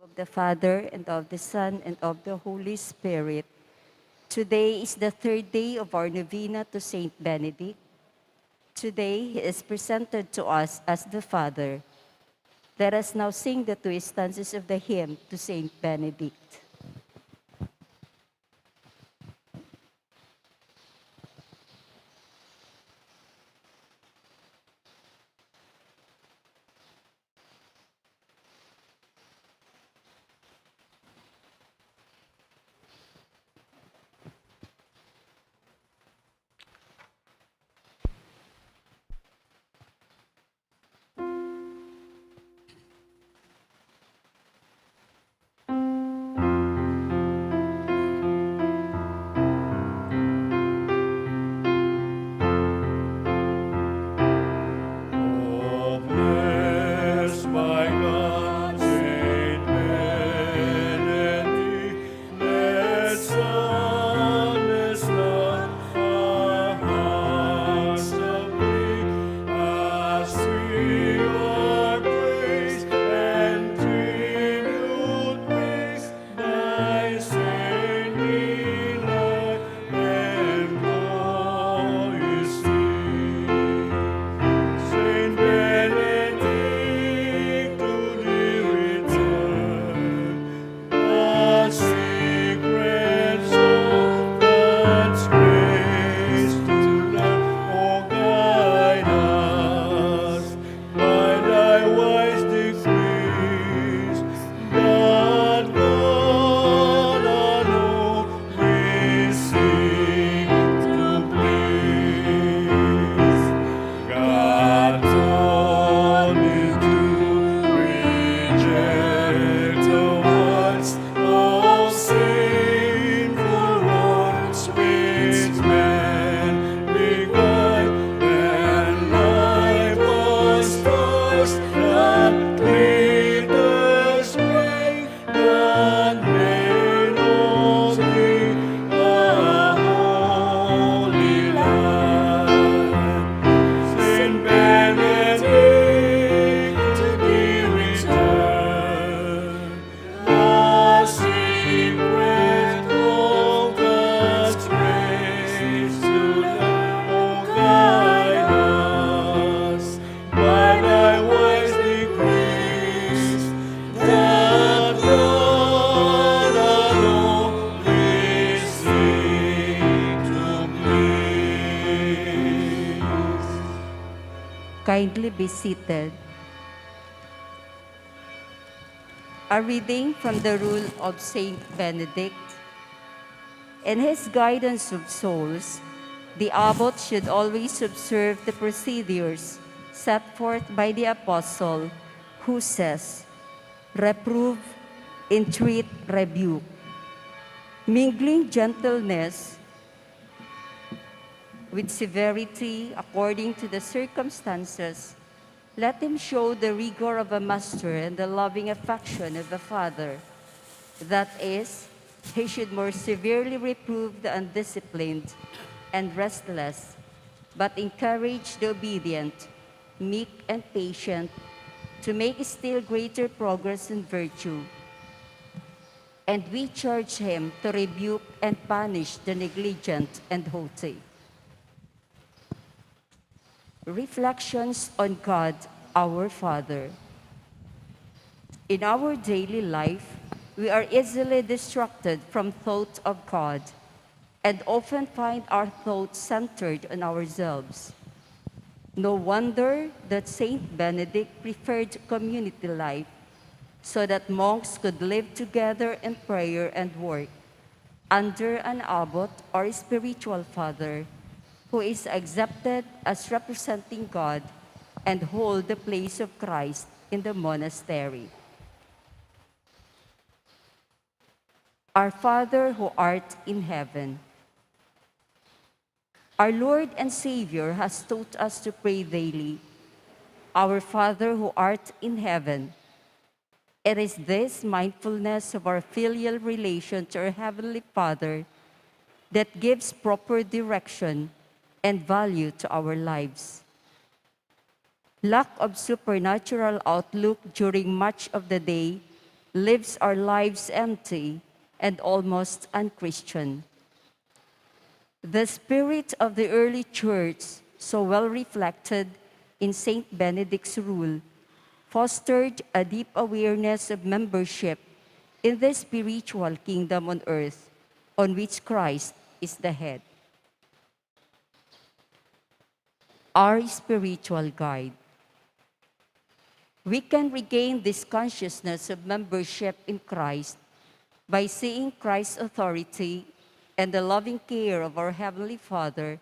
Of the Father, and of the Son, and of the Holy Spirit. Today is the third day of our novena to Saint Benedict. Today, he is presented to us as the Father. Let us now sing the two stanzas of the hymn to Saint Benedict. Kindly be seated. A reading from the Rule of Saint Benedict. In his guidance of souls, the abbot should always observe the procedures set forth by the apostle, who says, "Reprove, entreat, rebuke," mingling gentleness with severity according to the circumstances. Let him show the rigor of a master and the loving affection of a father. That is, he should more severely reprove the undisciplined and restless, but encourage the obedient, meek, and patient to make still greater progress in virtue. And we charge him to rebuke and punish the negligent and haughty. Reflections on God, our Father. In our daily life, we are easily distracted from thought of God and often find our thoughts centered on ourselves. No wonder that Saint Benedict preferred community life so that monks could live together in prayer and work under an abbot or spiritual father who is accepted as representing God and hold the place of Christ in the monastery. Our Father who art in heaven. Our Lord and Savior has taught us to pray daily, "Our Father who art in heaven." It is this mindfulness of our filial relation to our Heavenly Father that gives proper direction and value to our lives. Lack of supernatural outlook during much of the day lives our lives empty and almost unchristian. The spirit of the early church, so well reflected in Saint Benedict's rule, fostered a deep awareness of membership in the spiritual kingdom on earth, on which Christ is the head. Our spiritual guide. We can regain this consciousness of membership in Christ by seeing Christ's authority and the loving care of our Heavenly Father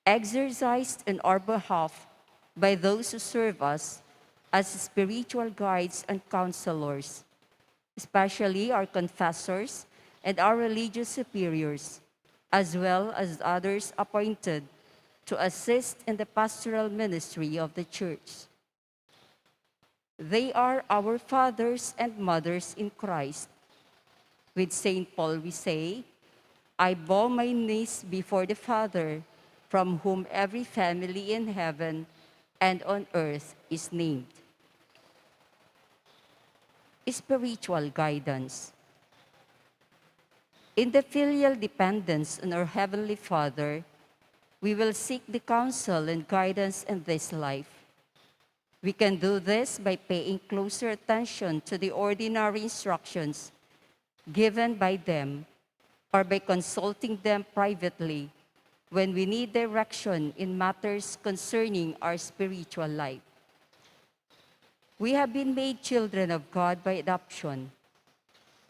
exercised in our behalf by those who serve us as spiritual guides and counselors, especially our confessors and our religious superiors, as well as others appointed to assist in the pastoral ministry of the Church. They are our fathers and mothers in Christ. With St. Paul we say, I bow my knees before the Father, from whom every family in heaven and on earth is named. Spiritual guidance. In the filial dependence on our Heavenly Father, we will seek the counsel and guidance in this life. We can do this by paying closer attention to the ordinary instructions given by them, or by consulting them privately when we need direction in matters concerning our spiritual life. We have been made children of God by adoption.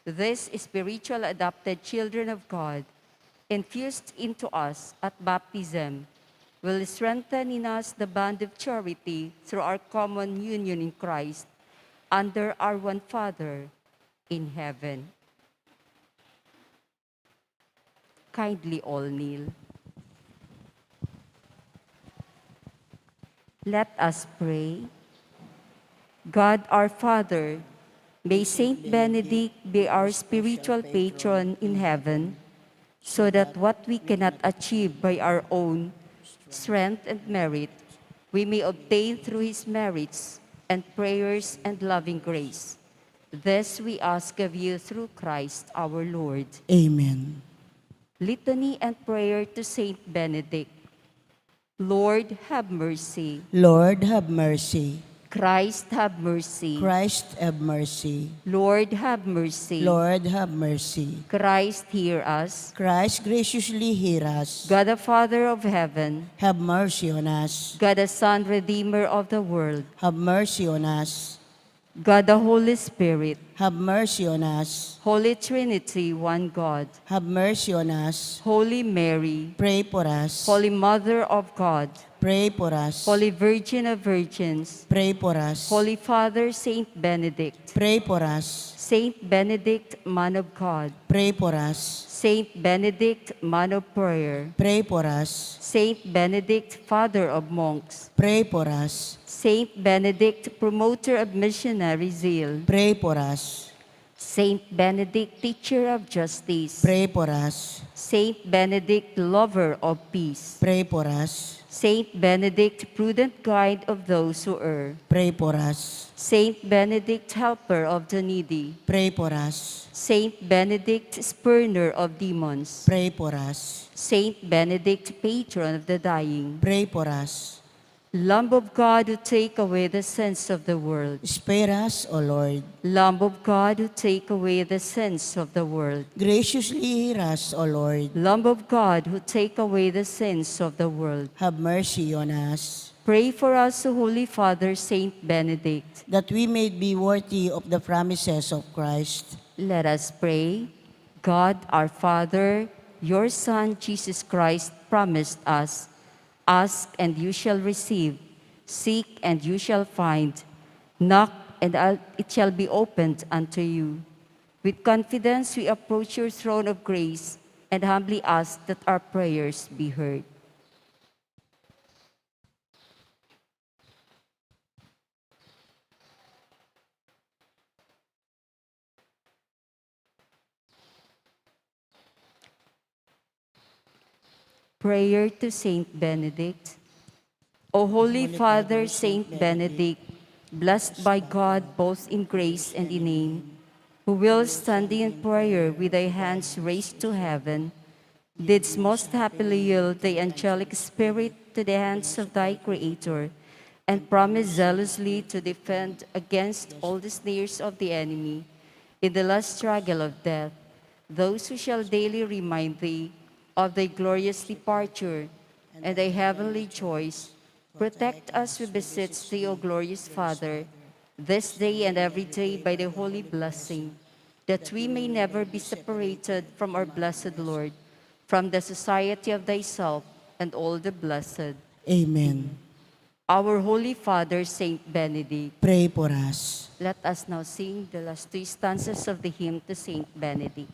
These spiritual adopted children of God, infused into us at baptism, will strengthen in us the bond of charity through our common union in Christ under our one Father in heaven. Kindly all kneel. Let us pray. God our Father, may Saint Benedict be our spiritual patron in heaven, so that what we cannot achieve by our own strength and merit, we may obtain through his merits and prayers and loving grace. This we ask of you through Christ our Lord. Amen. Litany and prayer to Saint Benedict. Lord, have mercy. Lord, have mercy. Christ, have mercy. Christ, have mercy. Lord, have mercy. Lord, have mercy. Christ, hear us. Christ, graciously hear us. God the Father of heaven, Have mercy on us. God the Son, Redeemer of the world, Have mercy on us. God the Holy Spirit, Have mercy on us. Holy Trinity, one God, Have mercy on us. Holy Mary, Pray for us. Holy Mother of God, Pray for us. Holy Virgin of Virgins, Pray for us. Holy Father Saint Benedict, Pray for us. Saint Benedict, Man of God, Pray for us. Saint Benedict, Man of Prayer, Pray for us. Saint Benedict, Father of Monks, Pray for us. Saint Benedict, Promoter of Missionary Zeal, Pray for us. Saint Benedict, Teacher of Justice, Pray for us. Saint Benedict, Lover of Peace, Pray for us. Saint Benedict, Prudent Guide of those who err, Pray for us. Saint Benedict, Helper of the needy, Pray for us. Saint Benedict, Spurner of demons, Pray for us. Saint Benedict, Patron of the dying, Pray for us. Lamb of God who take away the sins of the world, Spare us, O Lord. Lamb of God who take away the sins of the world, Graciously hear us, O Lord. Lamb of God who take away the sins of the world. Have mercy on us, Pray for us, O Holy Father Saint Benedict. that we may be worthy of the promises of Christ. Let us pray. God our Father, your Son Jesus Christ promised us, ask and you shall receive, seek and you shall find, knock and it shall be opened unto you. With confidence we approach your throne of grace and humbly ask that our prayers be heard. Prayer to Saint Benedict. O Holy Father Saint Benedict, blessed by God both in grace and in name, who will, standing in prayer with thy hands raised to heaven, didst most happily yield the angelic spirit to the hands of thy Creator, and promise zealously to defend against all the snares of the enemy in the last struggle of death, those who shall daily remind thee of thy glorious departure and thy heavenly joys. Protect us, we beseech thee, O glorious Father, this day and every day by the holy blessing, that we may never be separated from our blessed Lord, from the society of thyself and all the blessed. Amen. Our Holy Father, Saint Benedict, Pray for us. let us now sing the last two stanzas of the hymn to Saint Benedict.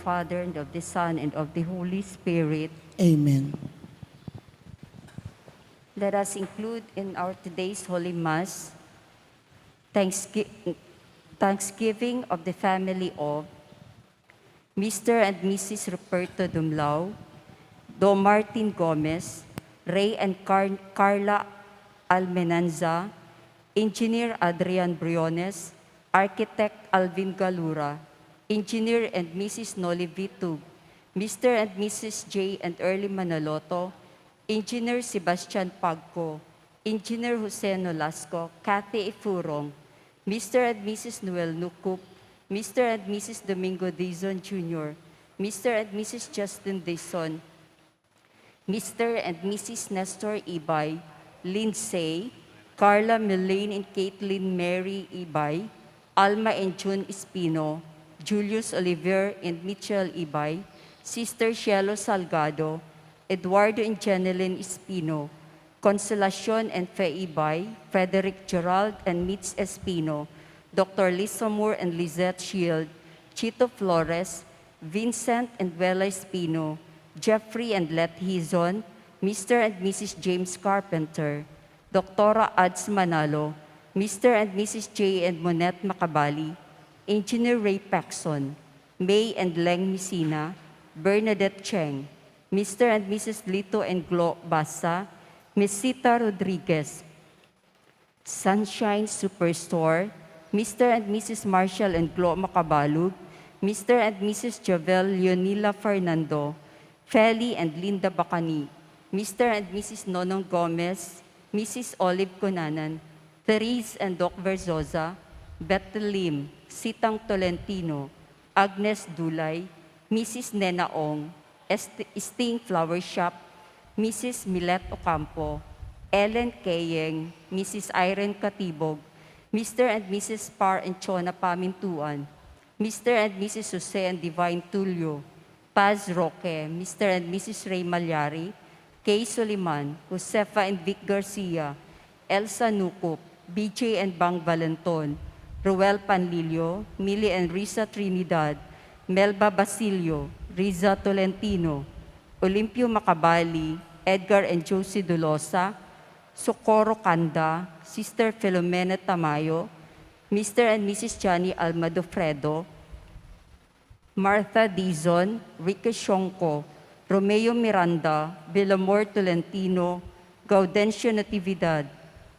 Father, and of the Son, and of the Holy Spirit. Amen. Let us include in our today's Holy Mass Thanksgiving of the family of Mr. and Mrs. Ruperto Dumlao, Do Martin Gomez, Ray and Carla Almenanza, Engineer Adrian Briones, Architect Alvin Galura, Engineer and Mrs. Noli Vitug, Mr. and Mrs. J. and Early Manaloto, Engineer Sebastian Pagco, Engineer Jose Nolasco, Kathy Ifurong, Mr. and Mrs. Noel Nukup, Mr. and Mrs. Domingo Dizon Jr., Mr. and Mrs. Justin Dizon, Mr. and Mrs. Nestor Ibay, Lindsay, Carla Melaine and Caitlin Mary Ibay, Alma and June Espino, Julius Oliver and Mitchell Ibay, Sister Cielo Salgado, Eduardo and Jeneline Espino, Consolacion and Fe Ibay, Frederick Gerald and Mitz Espino, Dr. Lisa Moore and Lizette Shield, Chito Flores, Vincent and Wella Espino, Jeffrey and Let Hizon, Mr. and Mrs. James Carpenter, Dr. Ads Manalo, Mr. and Mrs. J. and Monette Macabali, Engineer Ray Paxson, May and Leng Messina, Bernadette Cheng, Mr. and Mrs. Lito and Glo Basa, Ms. Sita Rodriguez, Sunshine Superstore, Mr. and Mrs. Marshall and Glo Macabalug, Mr. and Mrs. Javel Leonila Fernando, Feli and Linda Bacani, Mr. and Mrs. Nonong Gomez, Mrs. Olive Conanan, Therese and Doc Verzosa, Bethel Lim, Sitang Tolentino, Agnes Dulay, Mrs. Nena Ong, Sting Flower Shop, Mrs. Milet Ocampo, Ellen Kayeng, Mrs. Irene Katibog, Mr. and Mrs. Par and Chona Pamintuan, Mr. and Mrs. Jose and Divine Tulio, Paz Roque, Mr. and Mrs. Ray Malyari, Kay Soliman, Josefa and Vic Garcia, Elsa Nukup, BJ and Bang Valenton, Ruel Panlilio, Millie and Risa Trinidad, Melba Basilio, Riza Tolentino, Olimpio Macabali, Edgar and Josie Dolosa, Socorro Kanda, Sister Filomena Tamayo, Mr. and Mrs. Johnny Almadofredo, Martha Dizon, Ricky Shonko, Romeo Miranda, Villamor Tolentino, Gaudencio Natividad,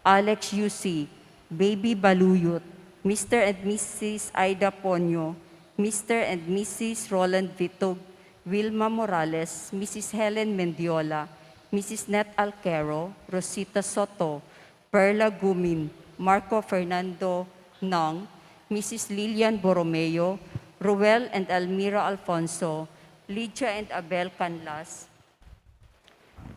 Alex Yusi, Baby Baluyot, Mr. and Mrs. Aida Ponyo, Mr. and Mrs. Roland Vitog, Wilma Morales, Mrs. Helen Mendiola, Mrs. Net Alquero, Rosita Soto, Perla Gumin, Marco Fernando Nang, Mrs. Lilian Borromeo, Ruel and Almira Alfonso, Lydia and Abel Canlas,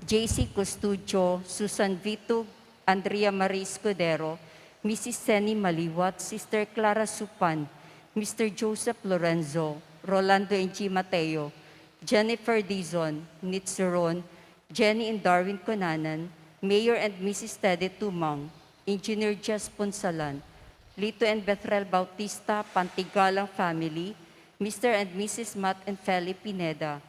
JC Custudio, Susan Vitug, Andrea Marie Escudero, Mrs. Seni Maliwat, Sister Clara Supan, Mr. Joseph Lorenzo, Rolando and G. Mateo, Jennifer Dizon, Nitzeron, Jenny and Darwin Conanan, Mayor and Mrs. Tede Tumang, Engineer Jess Ponsalan, Lito and Bethrel Bautista, Pantigalang family, Mr. and Mrs. Matt and Feli Pineda,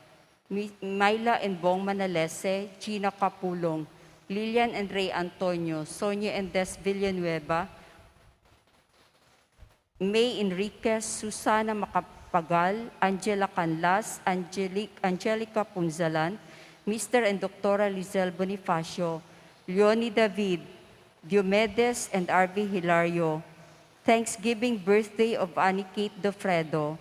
Myla and Bong Manalese, Gina Capulong, Lilian and Ray Antonio, Sonia and Des Villanueva, May Enriquez, Susana Macapagal, Angela Canlas, Angelica Punzalan, Mr. and Dr. Lizelle Bonifacio, Leonie David, Diomedes and RV Hilario, Thanksgiving birthday of Annie Kate Dofredo,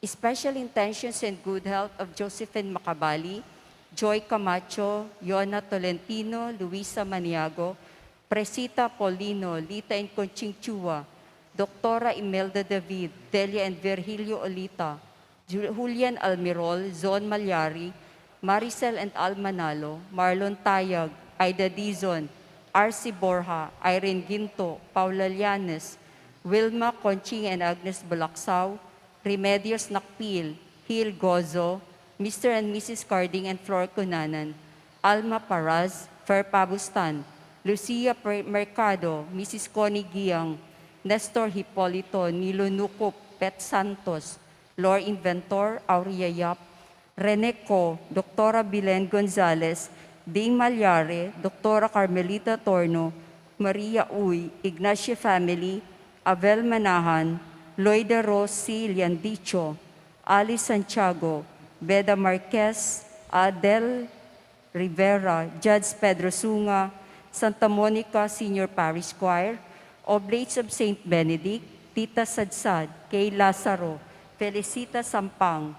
special intentions and good health of Josephine Macabali, Joy Camacho, Yona Tolentino, Luisa Maniago, Presita Paulino, Lita and Conching Chua, Doctora Imelda David, Delia and Virgilio Olita, Julian Almirol, Zon Malyari, Maricel and Al Manalo, Marlon Tayag, Aida Dizon, R.C. Borja, Irene Ginto, Paula Llanes, Wilma Conching and Agnes Bulacsaw, Remedios Nakpil, Hil Gozo, Mr. and Mrs. Carding and Flor Cunanan, Alma Paraz, Fer Pabustan, Lucia Mercado, Mrs. Connie Giang, Nestor Hipolito, Nilo Nukup, Pet Santos, Lor Inventor, Aurea Yap, Rene Co, Dr. Bilen Gonzalez, Ding Malyare, Dr. Carmelita Torno, Maria Uy, Ignacio Family, Abel Manahan, Loida Rossi Liandicho, Ali Santiago, Beda Marquez, Adel Rivera, Judge Pedro Sunga, Santa Monica Senior Parish Choir, Oblates of St. Benedict, Tita Sadsad, Kay Lazaro, Felicita Sampang,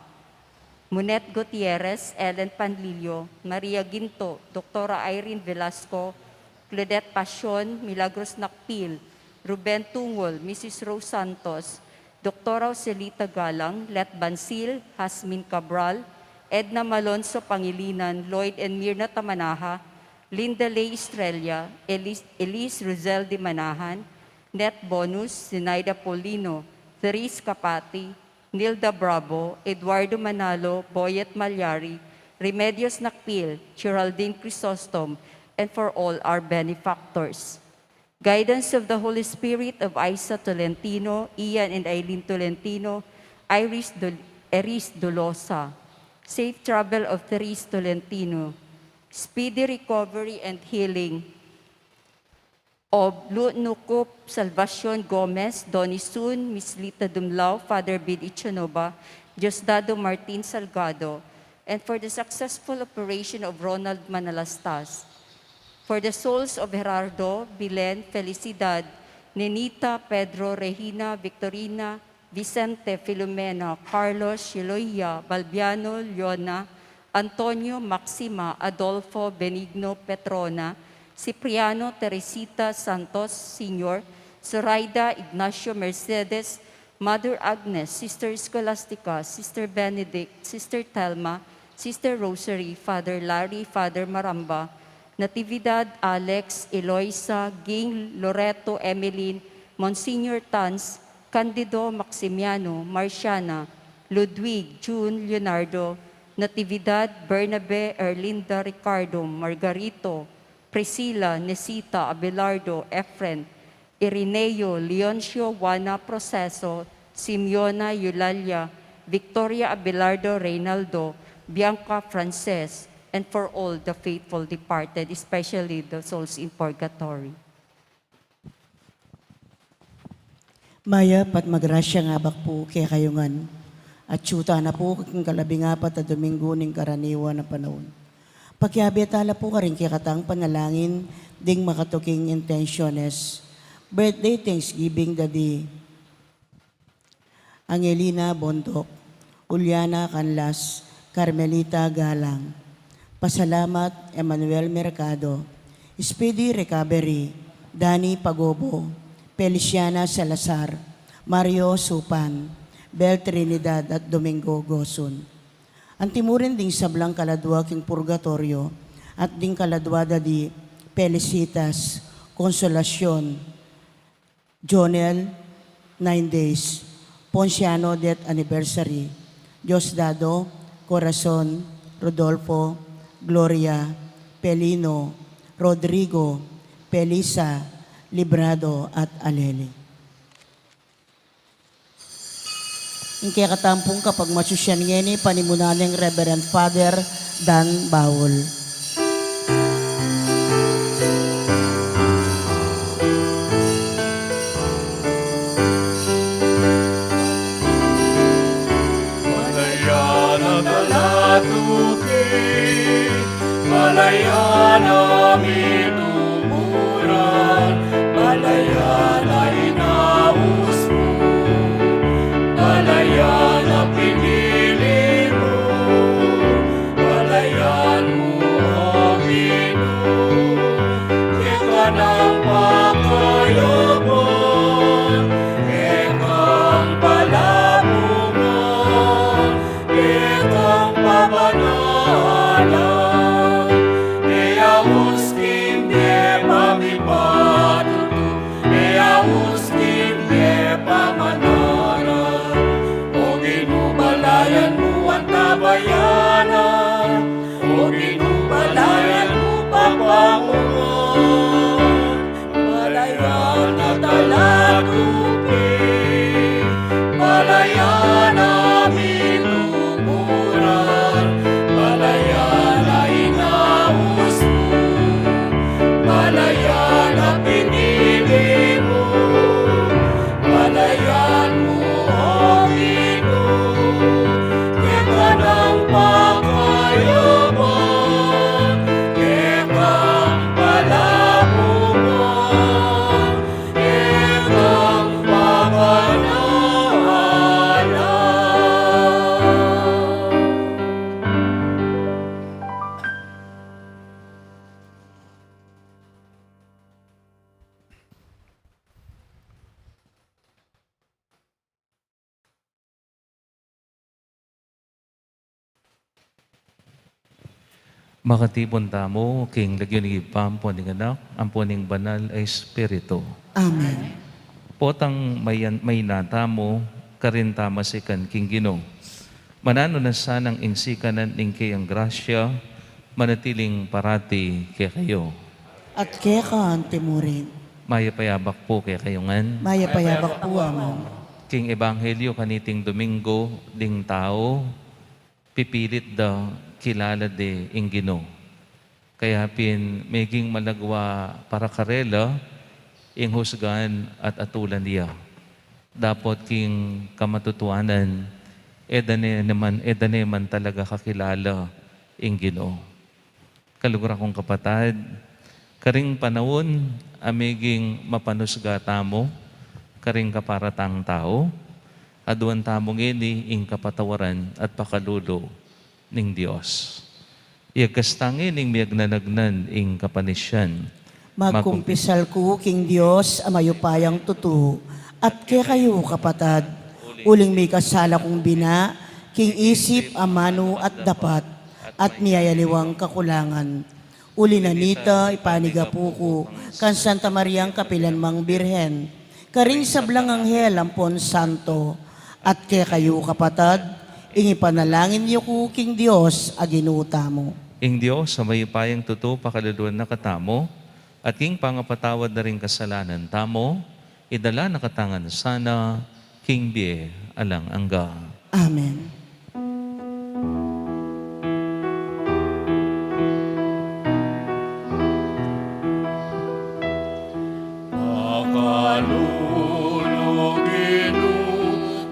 Munet Gutierrez, Ellen Panlilio, Maria Ginto, Dr. Irene Velasco, Claudette Passion, Milagros Nakpil, Ruben Tungol, Mrs. Rose Santos, Dr. Celita Galang, Let Bansil, Hasmin Cabral, Edna Malonzo Pangilinan, Lloyd and Mirna Tamanaha, Linda Lay Estrella, Elise Rosel de Manahan, Net Bonus, Zinaida Polino, Therese Capati, Nilda Bravo, Eduardo Manalo, Boyet Malyari, Remedios Nakpil, Geraldine Chrysostom, and for all our benefactors. Guidance of the Holy Spirit of Isa Tolentino, Ian and Eileen Tolentino, Eris Dolosa. Safe travel of Therese Tolentino. Speedy recovery and healing of Nukup Salvacion Gomez, Donnie Sun, Miss Lita Dumlao, Father Bid Ichanova, Diosdado Martin Salgado, and for the successful operation of Ronald Manalastas. For the souls of Gerardo, Bilen, Felicidad, Nenita, Pedro, Regina, Victorina, Vicente, Filomena, Carlos, Shiloia, Balbiano, Leona, Antonio, Maxima, Adolfo, Benigno, Petrona, Cipriano, Teresita, Santos, Sr., Zoraida, Ignacio, Mercedes, Mother Agnes, Sister Scholastica, Sister Benedict, Sister Telma, Sister Rosary, Father Larry, Father Maramba, Natividad, Alex, Eloisa, Ging, Loreto, Emeline, Monsignor Tans, Candido, Maximiano, Marciana, Ludwig, June, Leonardo, Natividad, Bernabe, Erlinda, Ricardo, Margarito, Priscilla, Nesita, Abelardo, Efren, Irineo, Leoncio, Juana, Proceso, Simeona, Eulalia, Victoria, Abelardo, Reynaldo, Bianca, Frances, and for all the faithful departed, especially the souls in purgatory. Maya pat magrasya nga bak po kaya kayungan. At syuta na po kung kalabing apat at Domingo ning Caraniuan na Panaun. Pagkiabitala po ka rin kaya katang panalangin ding makatuking intentiones. Birthday Thanksgiving Daddy. Angelina Bondok, Uliana Canlas, Carmelita Galang. Pasalamat Emmanuel Mercado, Speedy Recovery, Dani Pagobo, Feliciana Salazar, Mario Supan, Bel Trinidad at Domingo Gosun. Antimurin ding sablang kaladwa king purgatorio at ding kaladwada di Felicitas, Konsolasyon, Jonel, 9 days, Ponciano death anniversary, Diosdado, Corazon, Rodolfo, Gloria, Pelino, Rodrigo, Pelisa, Librado at Aleli. Yung kaya katampong kapag masusyan ngeni, panimunan ng Reverend Father Daniel Baul. Malayana talatuki, Malayana mituburan, Malayana inaus mo, Malayana pinili mo, Malayan mo ang Ginoo, ika ng pakayabon, ikang palamungan, ikang pabanalan, iyaus kimye pamipatutu, iyaus kimye pamanaran, o ginubalayan mo ang tabayanan, o ginubalayan mo papangunan, Malayan na talatupi, Malayan na mituburan, Malayan na inaus mo, Malayan na pinili mo, Malayan mo ang Ginoo, ika ng pakayabon, ikang palamungan, ikang pamanalan. Makatipon tamo, king lagyo ni Pampo ni anak, ang puning banal ay Espiritu. Amen. Potang may natamo, karin tama sikan king Ginoo. Manano na sanang insikanan ning kayang grasya, manatiling parati kay kayo. At kaya ka antimurin. Maya payabak po kay kayongan. Maya payabak po amon. King Ebanghelyo kaniting Domingo, ding tao, pipilit daw kilala de ing Ginoo. Kaya pin maging malagwa para karela, ing husgan at atulan niya. Dapat king kamatutuanan, edane man talaga kakilala ing Ginoo. Kalugra kong kapatad, karing panahon, amiging mapanusga tamo, karing kaparatang tao, aduan tamong ini ing kapatawaran at pakalulo ning Dios. Iagkastangin ing miyagnanagnan ing kapanisyan. Magkumpisal ko king Diyos amayupayang tutu at kaya kayo kapatad, uling may kasala kong bina, king isip amano at dapat, at miyayaliwang kakulangan. Uli na nita, ipaniga puko, kan Santa Mariang Kapilanmang Birhen, karing sablang anghel ampon santo, at kaya kayo kapatad, ingipanalangin niyo ko king Diyos aginuta mo. Ing Diyos, sa may payang totoo pakaluluan na katamo, at king pangapatawad na rin kasalanan tamo, idala na katangan sana, king bie alang angga. Amen. Pakaluluginu,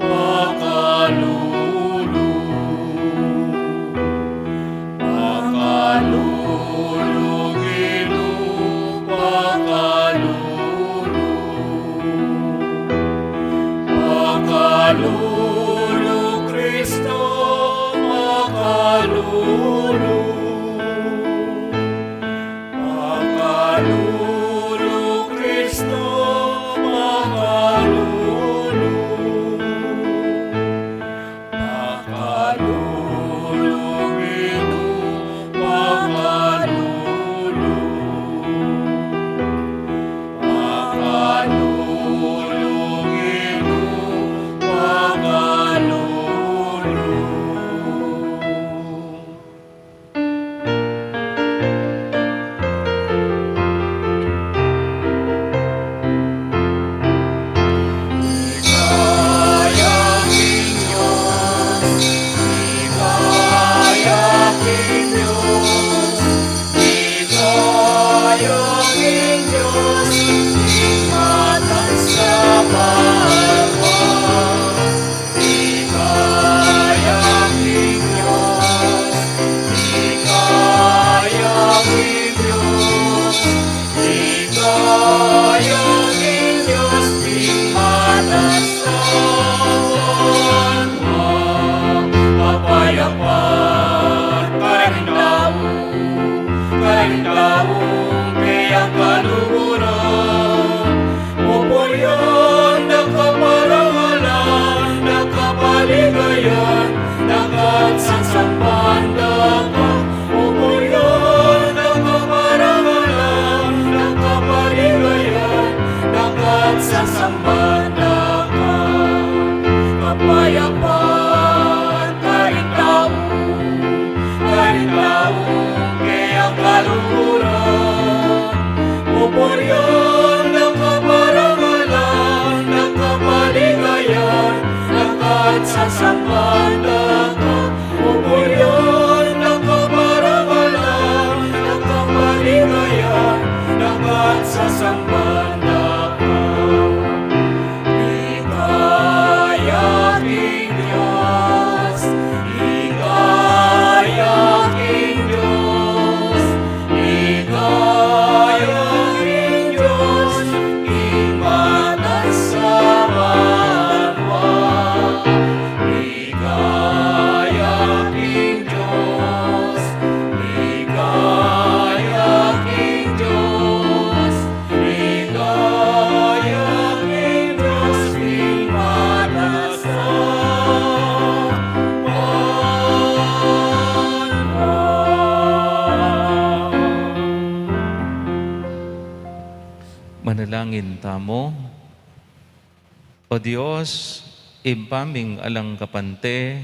pakalulu, pakaluluginu, pakalulu, pakalulu Kristo, pakalulu, pakalulu Kristo, pakalulu, pakaluluginu, pakalulu, pakaluluginu, pakalulu. Manalangin tamo. O Diyos, impaming alang kapante,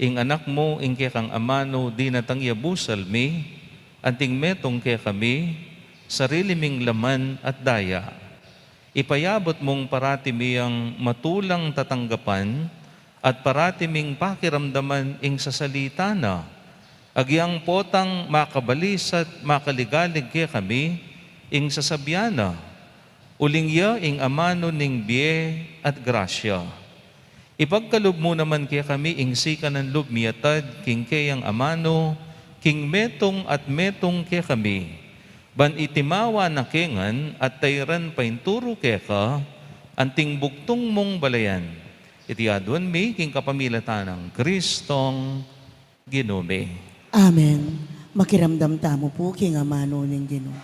ing anak mo, ing kaya kang amano, di natang yabusal mi, anting metong kaya kami, sarili ming laman at daya. Ipayabot mong parati miyang matulang tatanggapan, at parati ming pakiramdaman ing sasalita na, agyang potang makabalis at makaligalig kaya kami, ing sasabyana, ulingya ing amano ning bie at grasya. Ipagkalob mo naman kaya kami ing sika ng loob miyatad, king kayang amano, king metong at metong kaya kami. Ban itimawa na kengan at tayran painturo kaya ka, anting buktong mong balayan. Itiadwan mi king kapamilatan ng Kristong Ginome. Amen. Makiramdam tamo po king amano ning Ginoo.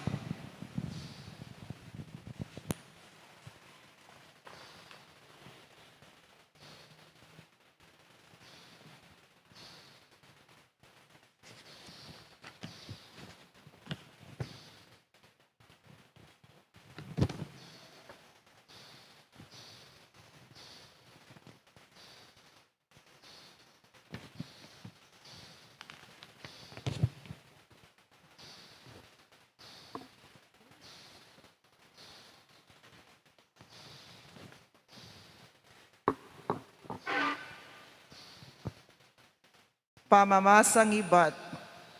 Pamamasang iba't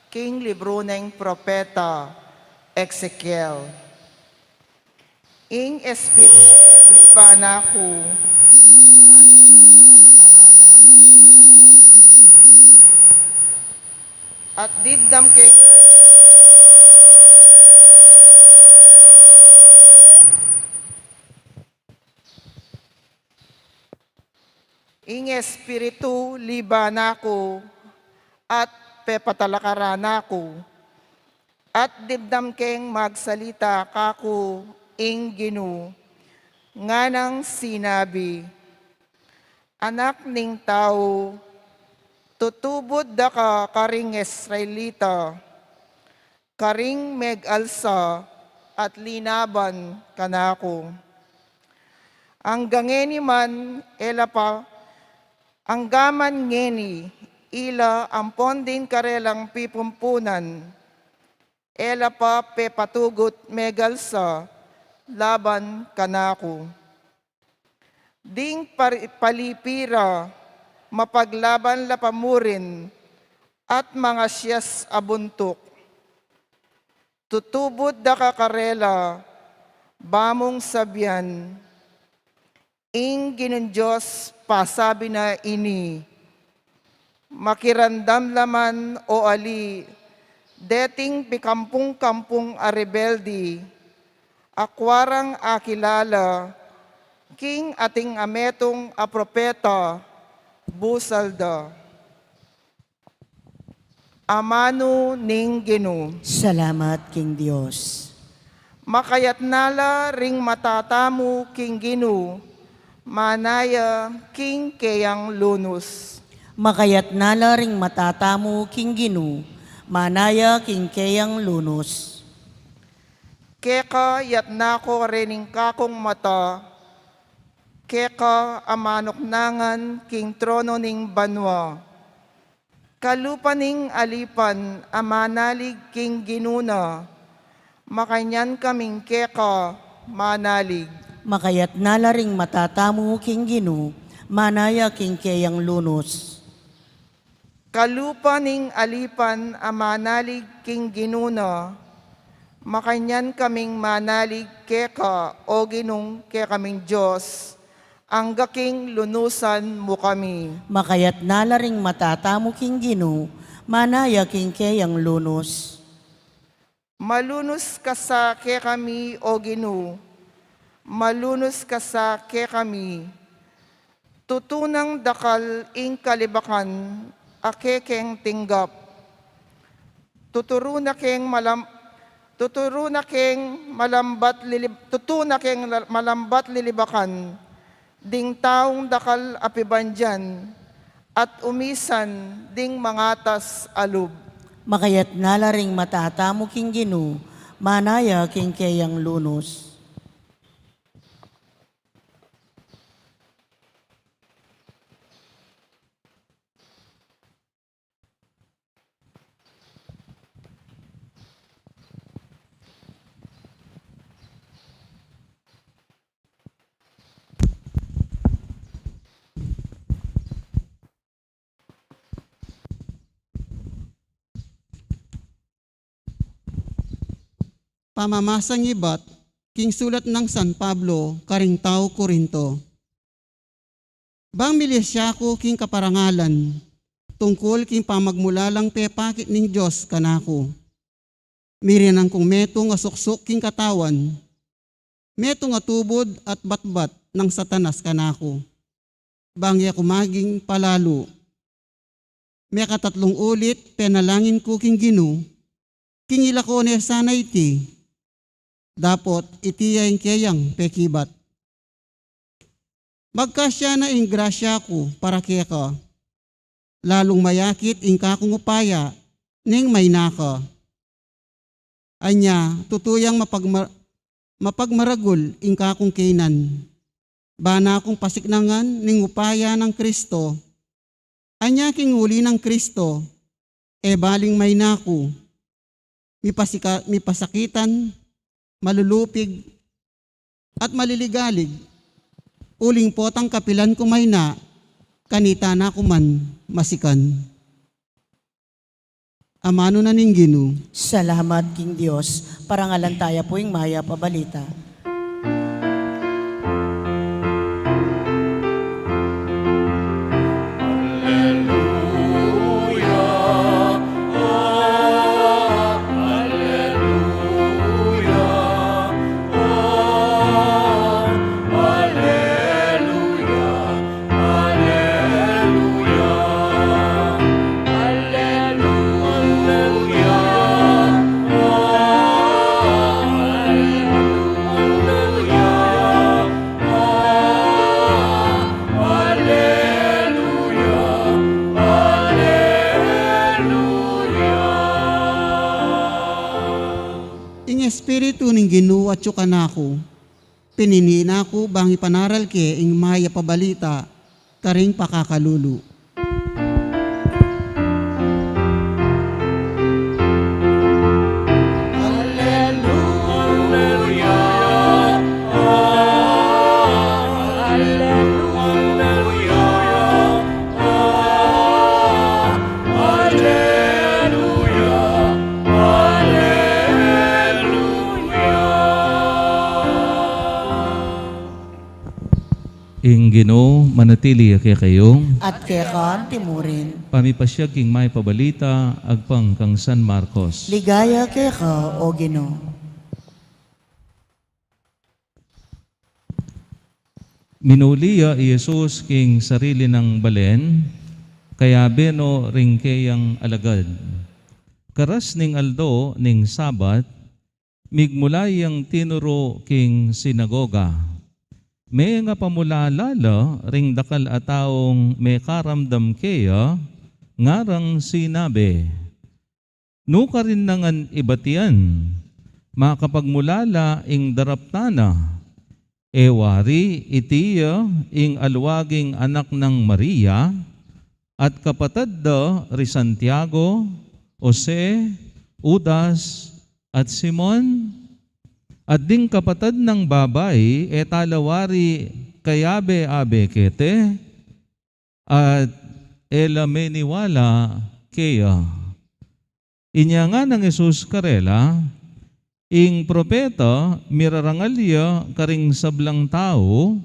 king libro ng propeta Ezekiel. Ing espiritu panaku at diddam kay ing espiritu libanako at pepatalakarana ko, at dibdam keng magsalita kako ing Ginu, nga nang sinabi, anak ning tao, tutubod da ka karing Israelita, karing megalsa at linaban kanako. Ang gangeni man elapa, ang gaman ngeni, ila ampon din karelang pipumpunan, ela pa pepatugot megalsa, laban kanako. Ding palipira, mapaglaban lapamurin, at mga siyas abuntok. Tutubod da kakarela, bamong sabyan, ing Ginun Diyos pasabi na ini, makirandam laman o ali, deting pikampung-kampung a rebeldi, akwarang akilala, king ating ametong a propeta, busalda. Amano ning Ginu. Salamat, King Diyos. Makayat nala ring matatamu king Ginu, manaya king kayang lunus. Makayat nala ring matatamu King Ginu, manaya King Keyang lunos. Keka yat nako rening kakong mata, keka amanok nangan king trono ning banwa. Kalupaning alipan amanalig king ginuna, makanyan kaming keka manalig. Makayat nala ring matatamu King Ginu, manaya King Keyang lunos. Kalupaning alipan amanalig king ginuna, makanyan kaming manalig keka o ginung ke kaming Diyos, ang gaking lunusan mo kami. Makayat nala ring matatamu King Ginu, manaya King Keyang lunos. Malunos ka sa ke kami o Ginu, malunos ka sa ke kami, tutunang dakal ing kalibakan, akekeng tinggap. Tuturo na keng malambat lilibakan, ding taong dakal apibandyan, at umisan ding mangatas alub. Makayat nala ring matatamu King Ginu, manaya King Keyang lunos. Pamamasang iba't king sulat ng San Pablo, karing tao Korinto. Bang milisya ko king kaparangalan, tungkol king pamagmulalang pepakit ning Diyos kanako. Mirinang kong metong asuksok king katawan, metong atubod at batbat ng satanas kanako. Bangya kumaging palalo. May katatlong ulit penalangin ko king Ginu, king ilakone sana iti, dapot itiyain kayang pekibat. Magkasya na ing grasya ko para keka, lalong mayakit ing kakong upaya, ning may naka. Anya, tutuyang mapagmaragul ing kakong kainan, bana akong pasiknangan ning upaya ng Kristo. Anya king uli ng Kristo, e baling may naku, mipasakitan, malulupig, at maliligalig, uling potang kapilan kumay na, kanita na kuman masikan. amano na ning Gino. Salamat King Dios, parangalan tayo po yung maya pabalita. Espiritu ning Gino at kanako, pininina ko bang ipanaral ke ing maya pabalita, karing pakakalulu. Ing Gino, manatili kaya kayo. At kaya kan timurin. Pamipasyag king may pabalita, agpang kang San Marcos. Ligaya kaya ka, o Gino. Minuliya Jesus king sarili ng balen, kaya beno ring kayang alagad. Karas ning aldo ning sabat, migmulay ang tinuro king sinagoga. May nga pamulalala ring dakal ataong may karamdam kaya, ngarang sinabi, nuka rin nangan ibatian, makapagmulala ing daraptana, ewari itiya ing alwaging anak ng Maria, at kapatid da ri Santiago, Jose, Udas, at Simon, at ding kapatid ng babay, etalawari kayabe-abe kete, at elameniwala kaya. Inya nga ng Jesus karela, ing propeta mirarangalya karing sablang tao,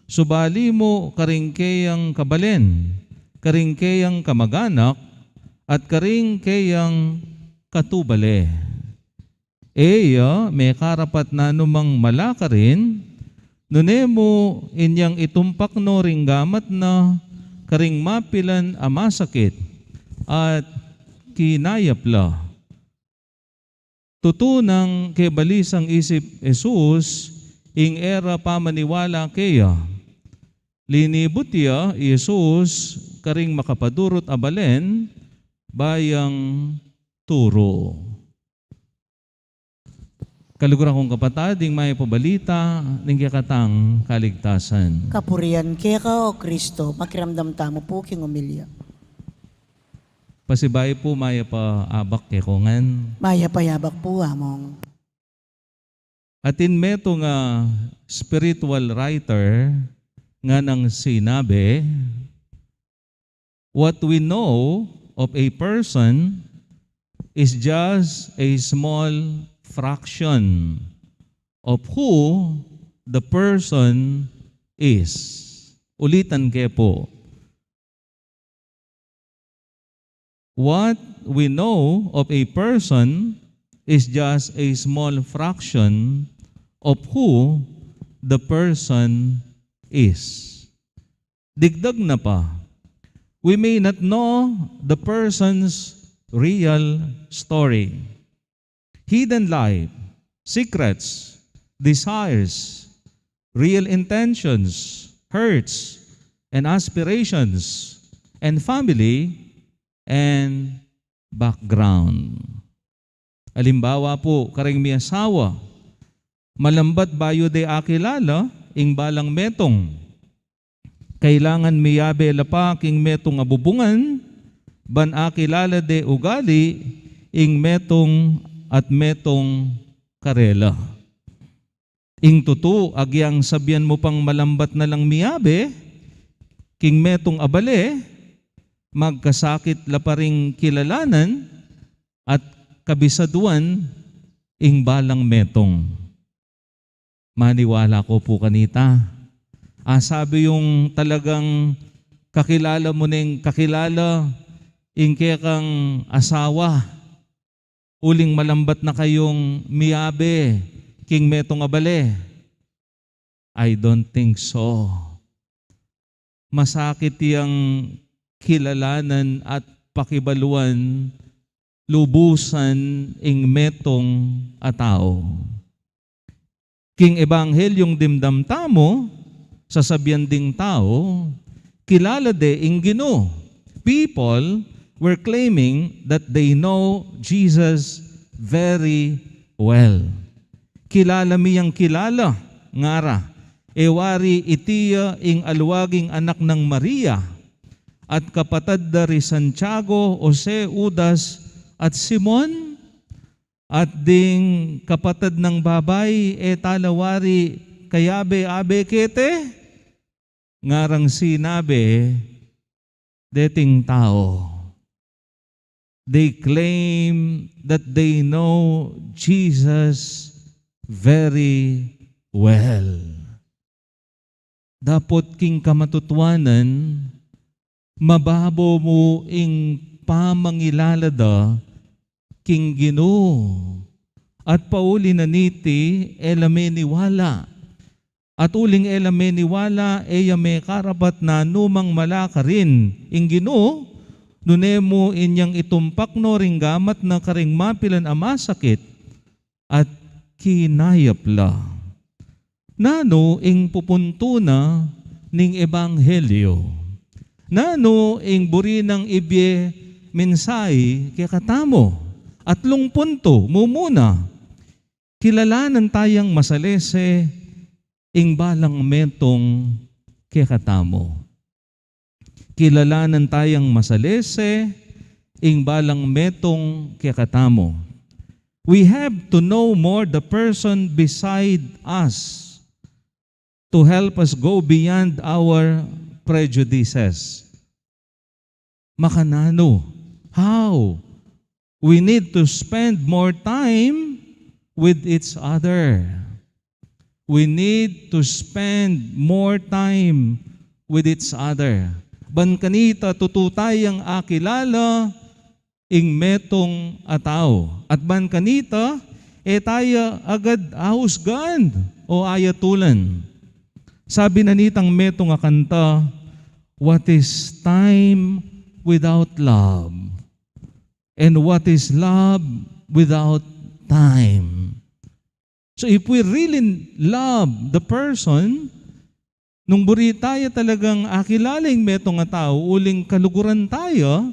subali mo karing kayang kabalen, karing kayang kamaganak, at karing kayang katubale. Eya, may karapat na numang malaka rin, nunemo inyang itumpak no ring gamat na karing mapilan amasakit at kinayapla. Tutunang kebalisang isip Jesus, ing era pamaniwala kaya. Linibot ya Jesus karing makapadurot abalen, bayang turo. Kaluguran kong kapatid, ding may pabalita, ning katang kaligtasan. Kapurian kaya ka, o Kristo, makiramdam tamo po king umilya. Pasibay po maya pa abak kekongan. Maya payabak po among. Atin meto nga spiritual writer nga nang sinabi, what we know of a person is just a small fraction of who the person is. Ulitan kayo po. What we know of a person is just a small fraction of who the person is. Digdag na pa. We may not know the person's real story. Hidden life, secrets, desires, real intentions, hurts, and aspirations, and family, and background. Halimbawa po, karing may asawa, malambat bayo de akilala, ing balang metong. Kailangan miyabe lapa king metong abubungan, ban akilala de ugali, ing metong at metong karela. Ing tutu, agyang sabyan mo pang malambat na lang miyabe, king metong abale, magkasakit la paring kilalanan, at kabisaduan ing balang metong. Maniwala ko po kanita. Sabi yung talagang kakilala mo ning kakilala, ingke kang asawa, uling malambat na kayong miyabe, king metong abale. I don't think so. Masakit yung kilalanan at pakibaluan, lubusan ing metong atao. King ebanghelyong dimdam tamo, sasabihan ding tao, kilala de ing Ginoo. People were claiming that they know Jesus very well. Kilala miyang kilala, ngara, ewari itiya ing alwaging anak ng Maria, at kapatad dari Santiago, Jose, Judas, at Simon, at ding kapatad ng babay, talawari, kayabe abe kete, ngarang sinabi, deting tao. They claim that they know Jesus very well. Dapot king kamatutwanan, mababo mo ing pamangilalada king Ginoo, at pauli na niti elameniwala. At uling elameniwala eyame karapat na numang malaka rin ing Ginoo, nunemo inyang itumpak no ringgamat na karing mapilan amasakit at kinayapla. Nano ing pupunto na ning ebanghelyo. Nano ing buri ng ibye mensay kaya katamo. Atlong punto, mumuna, kilalanan tayang masalese ing balang metong kaya katamo. Kilalanan tayang masalese ing balang metong kaya katamo. We have to know more the person beside us to help us go beyond our prejudices. Makanano? How? We need to spend more time with each other. We need to spend more time with each other. Ban kanita tututayang akilala ing metong atao. At ban kanita tayo agad ahusgan o ayatulan. Sabi na nitang metong akanta, what is time without love? And what is love without time? So if we really love the person, nung buri tayo talagang akilaling metong tao, uling kaluguran tayo,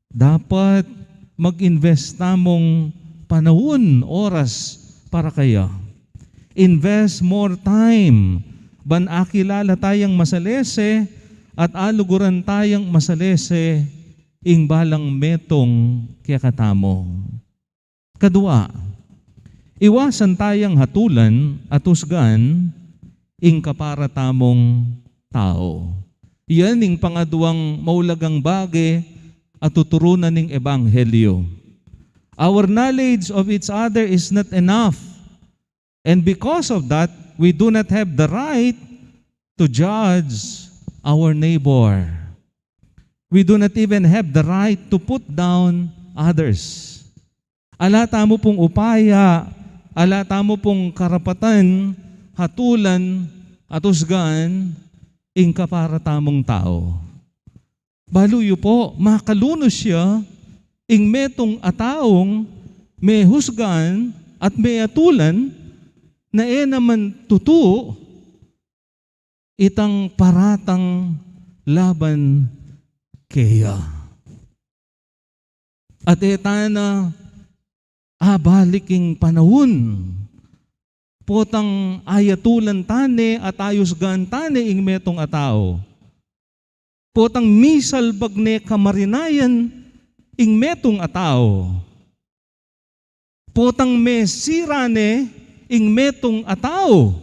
dapat mag-invest tamong panahon, oras para kaya. Invest more time. Ban akilala tayang masalese at aluguran tayang masalese ing balang metong kaya katamo. Kadua, iwasan tayang hatulan at husgan ing kaparatamong tao. Iyan ing pangaduang maulagang bagay at tuturunan ning ebanghelyo. Our knowledge of each other is not enough. And because of that, we do not have the right to judge our neighbor. We do not even have the right to put down others. Alata mo pong upaya, alata mo pong karapatan, hatulan, at husgan, ing kaparatamong tao. Baluyo po, makalunos siya, ing metong ataong, may husgan, at may atulan, na naman tutu, itang paratang laban kaya. At etana, baliking panahon, potang ayatulan tane at ayusgan tane ing metong atao. Potang misal bagne kamarinayan ing metong atao. Potang mesirane ing metong atao.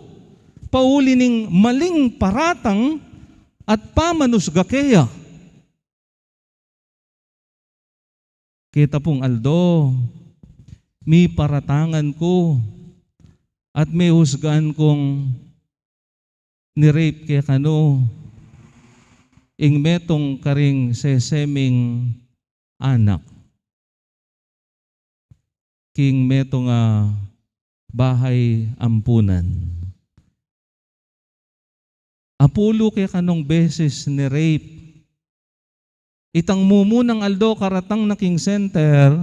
Pauli ning maling paratang at pamanusga kaya. Kita pong aldo, mi paratangan ko at may husgan kong ni-rape kaya kano ing metong karing seseming anak. King metong bahay ampunan. Apulo kaya kanong beses ni rape. Itang mumunang aldo karatang na king center,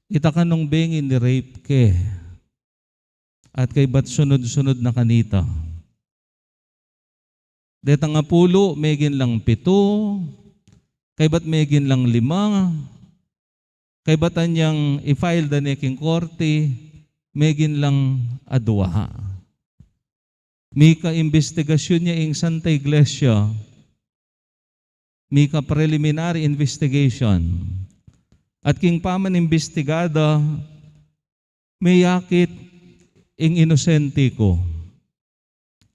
ita kanong bengi ni rape ke. At kay ba't sunod-sunod na kanita. Detang apulo, megin lang 7, kay ba't megin lang 5, kay batan niyang i-file da neking korte, megin lang 2. May ka-investigasyon niya ing Santa Iglesia, may ka-preliminary investigation. At king paman investigada, may yakit ing inosente ko.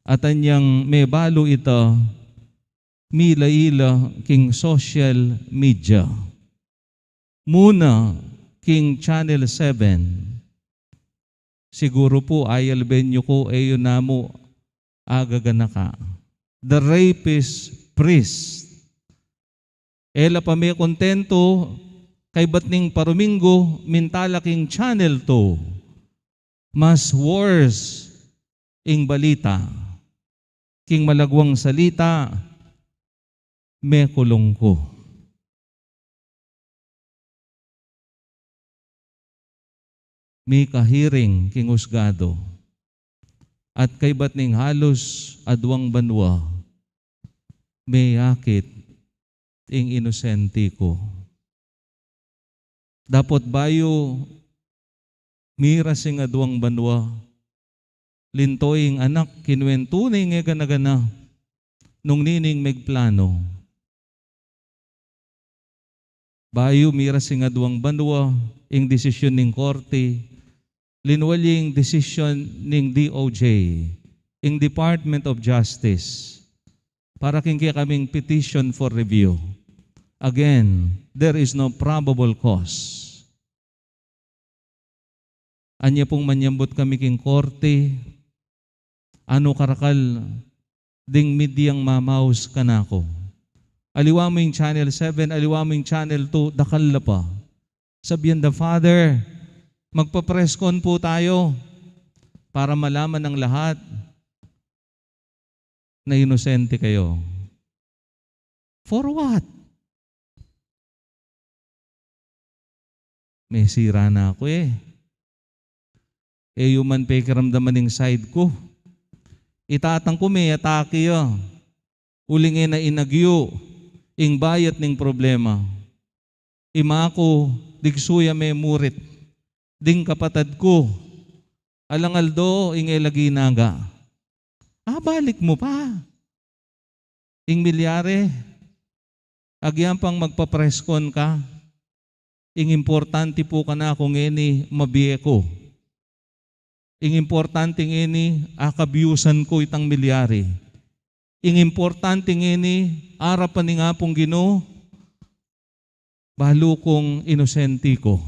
At anyang may balo ito, mila-ila king social media. Muna, king Channel 7, siguro po ayal benyo ko ayo namo agagana ka. The rapist priest. Ela pa may kontento kay batning Domingo mintala king Channel 2. Mas worse ing balita. King malagwang salita, may kulong ko. May kahiring king husgado. At kay batning halos adwang banwa, may yakit ing inosente ko. Dapat bayo mira sing adwang banwa, lintoying anak kinuwentunay nga ganagana nung nining megplano. Bayo mira sing adwang banwa ing desisyon ning korte, linwaling decision ning DOJ, ing Department of Justice, para kaya kaming petition for review. Again, there is no probable cause. Anya pong manyambot kami king korte, ano karakal, ding midyang mamaus kanako. Aliwa mo yung Channel 7, aliwa mo yung Channel 2, dakal na pa. Sabihan the Father, magpa-press con po tayo para malaman ng lahat na inosente kayo. For what? May sira na ako eh. Human pakiramdaman ng side ko. Itatang ko may atake ya. Uling na inagyo, ing bayat ning problema. Ima ko, digsuya may murit. Ding kapatad ko, alangaldo, ingay lagi naga. Balik mo pa. Ing milyare, agyan pang magpapreskon ka. Ing importante po ka na kung ini mabiye ko. Ing importante ini akabyusan ko itang milyare. Ing importante ini arapan ni nga pong Ginoo, balo kong inosente ko.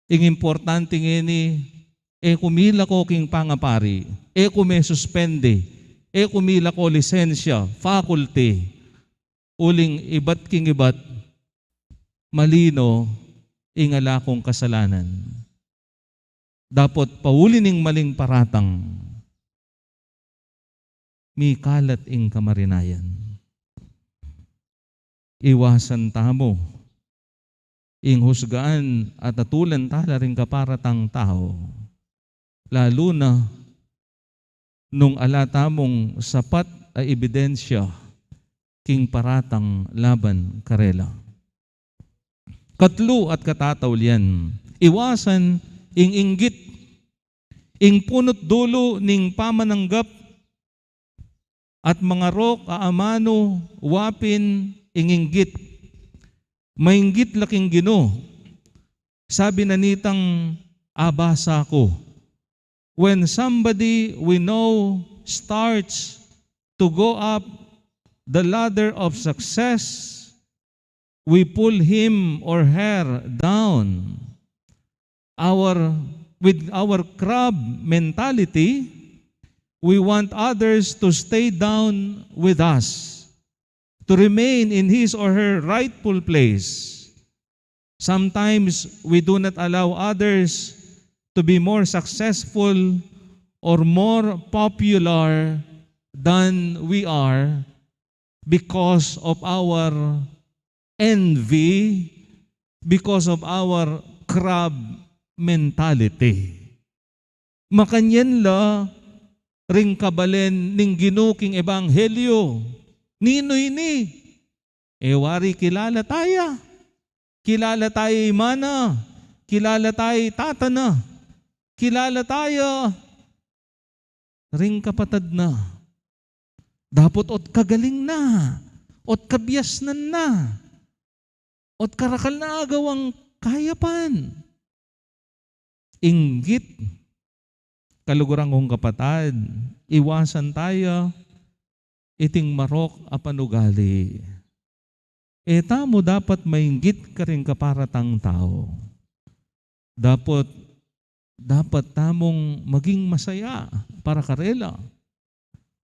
Ing importante ini, kumila ko king pangapari, kume suspende, kumila ko lisensya, faculty, uling ibat king ibat, malino, ingala kong kasalanan. Dapat paulin ing maling paratang, mi kalat ing kamarinayan. Iwasan tamo, ing husgaan at atulan tala rin kaparatang tao. Lalo na nung alata mong sapat ay ebidensya king paratang laban karela. Katlo at katatawlian, iwasan ing inggit, ing punot dulo ning pamananggap at mga rok aamano, wapin, ing inggit. Mainggit laking Ginoo. Sabi na nitang abasa ko, when somebody we know starts to go up the ladder of success, we pull him or her down. With our crab mentality, we want others to stay down with us, to remain in his or her rightful place. Sometimes we do not allow others to be more successful or more popular than we are because of our envy, because of our crab mentality. Makanyan la ring kabalen ning ginuking ebanghelyo. Ninoy ni. Ewari kilala tayo. Kilala tayo imana. Kilala tayo tatana. Kilala tayo ring kapatad na. Dapat ot kagaling na. Ot kabiyasnan na. Ot karakal na agawang kayapan. Inggit. Kaluguran kong kapatad, iwasan tayo iting marok apanugali. Eta mo dapat mainggit ka rin kaparatang tao. Dapat tamong maging masaya para karela.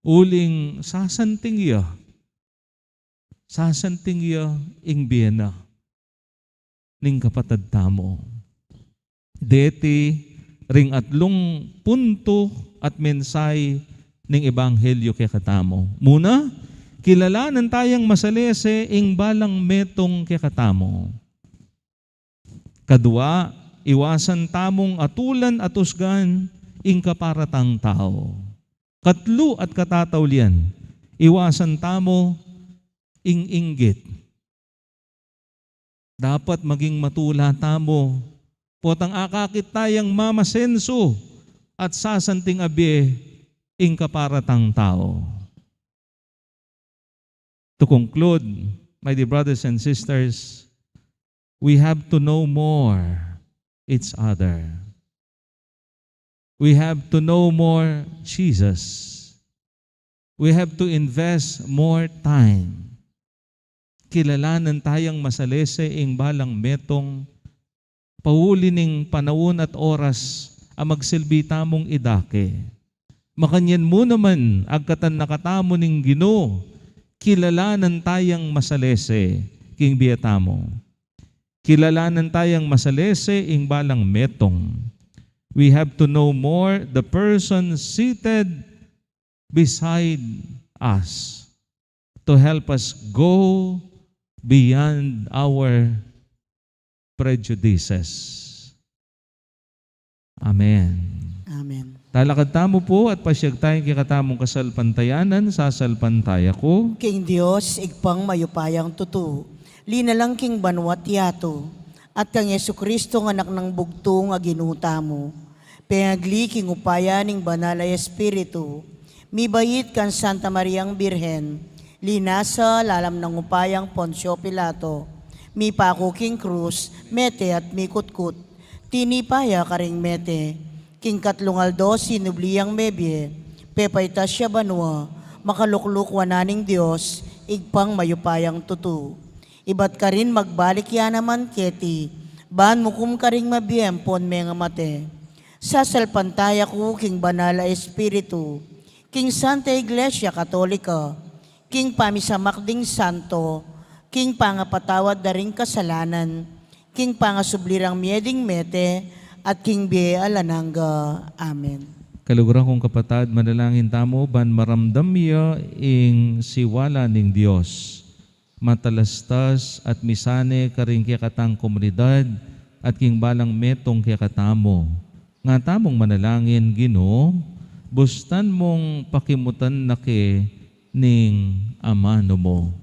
Uling sasanting iya ing biyena ning kapatad tamo. Deti ring atlong punto at mensay ning ebanghelyo kay katamo. Muna, kilalanan tayang masalese ing balang metong kay katamo. Kadua, iwasan tamong atulan at usgan ing kaparatang tao. Katlo at katatawlian, iwasan tamo ing inggit. Dapat maging matula tamo. Potang akakit tayang mamasenso at sasanting abi ing kaparatang tao. To conclude, my dear brothers and sisters, we have to know more each other. We have to know more Jesus. We have to invest more time. Kilalanan tayang masalese ing balang metong pauli ning Panaun at oras ang magsilbi tamong idake. Makanyan mo naman agkatan nakatamo ning Ginoo, kilalanan tayang masalese king biyatamo. Kilalanan tayang masalese ing balang metong. We have to know more the person seated beside us to help us go beyond our prejudices. Amen. Amen. Talakad tamo po at pasyag tayong kikatamong kasalpantayanan, sasalpantaya ko. King Dios, igpang mayupayang tutu, linalang king banwat yato, at kang Yesu Kristo ng anak ng bugtong aginuta mo, pengagli king upaya ning banal ay Espiritu, mibayit kan Santa Mariang Birhen, linasa lalam ng upayang Poncio Pilato, mi pako king krus, mete at mi kutkut, tinipaya karing mete, king Catlung aldo sinubliyang mebye, pepayta siya banwa, makalukluk wananing Diyos, igpang mayupayang tutu. Ibat ka rin magbalik yan naman keti, ban mukum ka rin mabiyempon mga mate. Sasalpantaya ko king Banal ay Espiritu, king Santa Iglesia Katolika, king Pamisamakding Santo, king pangapatawad na ring kasalanan, king pangasublirang mieding mete, at king biye alananga. Amen. Kaluguran kong kapatad, manalangin tamo, ban maramdam niya ing siwala ning Diyos. Matalastas at misane karing kikatang komunidad at king balang metong kikatamo. Nga tamong manalangin, Ginoo, bustan mong pakimutan na ke ning amano mo.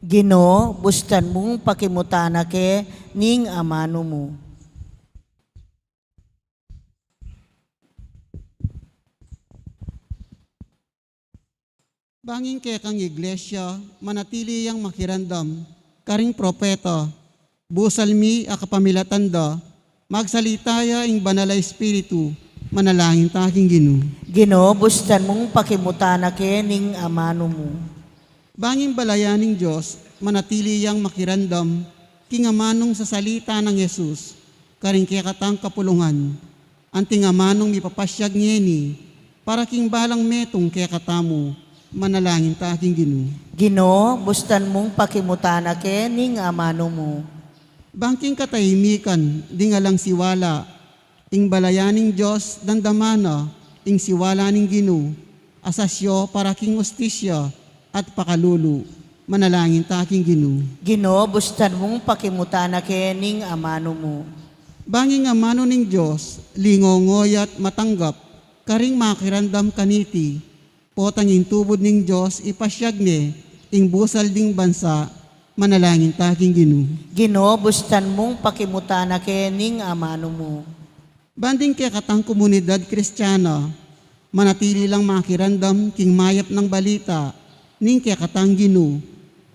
Ginoo, bustan mong pakimutana ke ning amano mo. Banging kaya kang iglesia, manatili yang makirandam, karing propeta, busalmi akapamilatanda, magsalitaya ing banal ay Espiritu, manalangin taking Ginoo. Ginoo, bustan mong pakimutana ke ning amano mo. Banging balayaning Diyos, manatili yang makirandam, kingamanong sa salita ng Yesus, karing katang kapulungan, anting amanong mipapasyag ngeni, para king balang metong katamu, manalangin ta aking Ginoo. Ginoo, bustan mong pakimutana ning amano mo. Bangking katahimikan, di nga lang siwala, ing balayaning Diyos dandamana, ing siwala ning Ginoo, asasyo para king ustisya at pakalulu, manalangin ta aking Ginoo. Ginoo, bustan mong pakimutana ning amano mo. Banging amano ning Diyos, lingongoy at matanggap, karing makirandam kaniti, potanging tubod ning Diyos ipasyag ni, ing busal ding bansa, manalangin ta aking Ginoo. Ginoo, bustan mong pakimutana ning amano mo. Banding katang komunidad Kristiyana, manatili lang makirandam king mayap ng balita, ning katang Ginoo,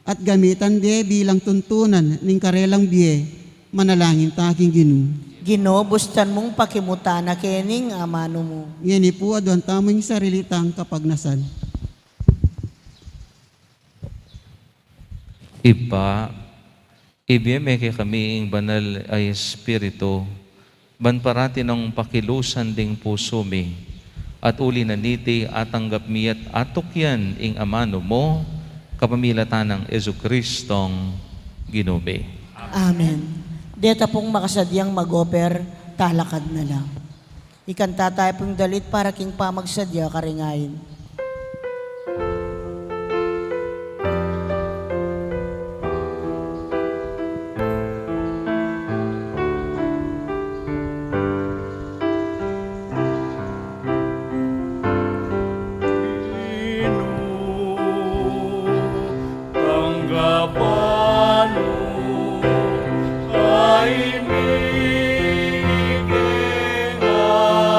at gamitan de bilang tuntunan ning karelang biye, manalangin ta aking Ginoo. Ginoo, bustan mong pakimutana ning amano mo. Ngeni po adwan tamang sarilitang kapagnasan. Ipa, ibiyeme kay kami ing banal ay Espiritu, ban parati ng pakilusan ding puso mi, at uli na niti atanggap mi at atukyan ing amano mo, kapamilatan ng Jesucristong Ginoo. Amen. Deta pong makasadyang mag-oper, talakad na lang. Ikanta tayo pong dalit para king pamagsadya karingayin.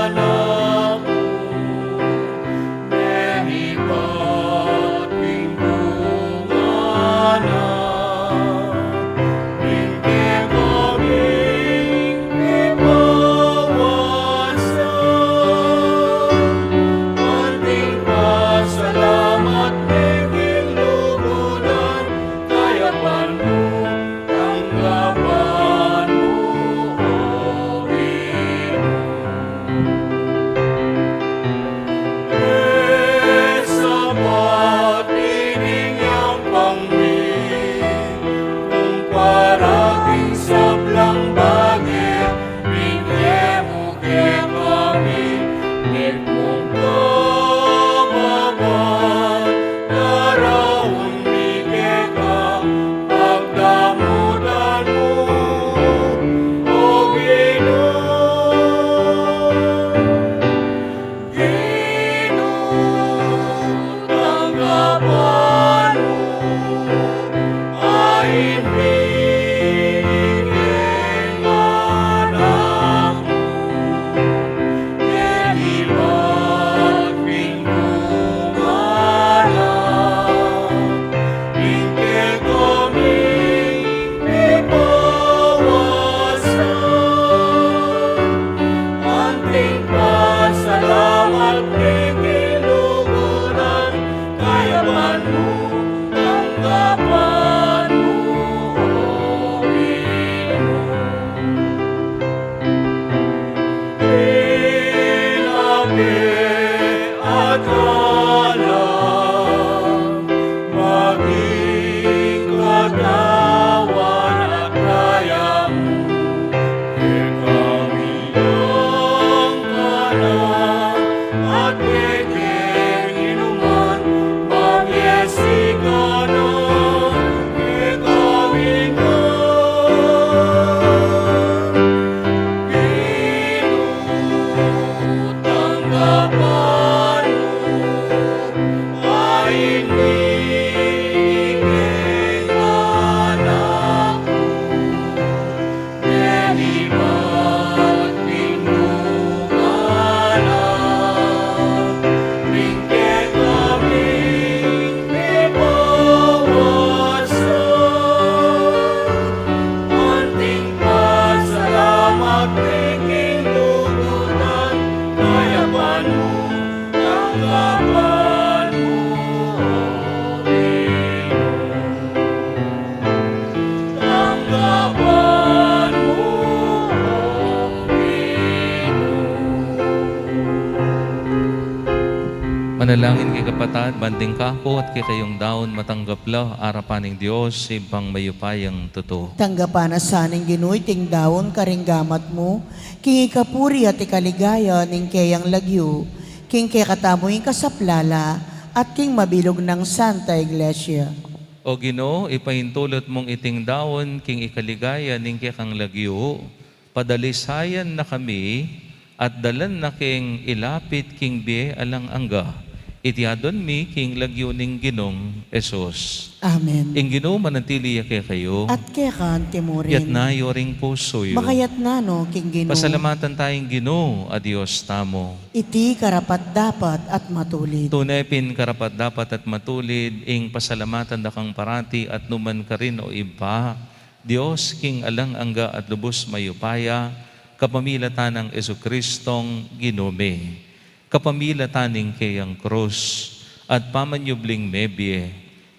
Anak mo, Manalangin kay kapatad, banding kako at kay kayong daon matanggap la arapaning Diyos ibang mayupayang totoo. Tanggapan na saning ginuy ting daon karinggamat mo, king ikapuri at ikaligaya ning kayang lagyo, king kay katamoy kasaplala, at king mabilog ng Santa Iglesia. O Ginoo, ipahintulot mong iting daon king ikaligaya ning kay kang lagyo, padalisayan na kami at dalan na king ilapit king biye alang angga. Itiadon mi king lagyo ning Ginong Esos. Amen. Ing Ginoo manantili kay kayo. At kay kan timurin. Yat na yoring pusoyo. Makayat na no, king Ginoo. Pasalamatan tayong Ginoo, adios tamo. Iti karapat dapat at matulid. Tunay pin karapat dapat at matulid, ing pasalamatan da kang parati at numan ka rin o iba. Dios king alang angga at lubos mayupaya, kapamilatan ng Esokristong Ginome. Kapamilataning kayang krus at pamanyubling mebye,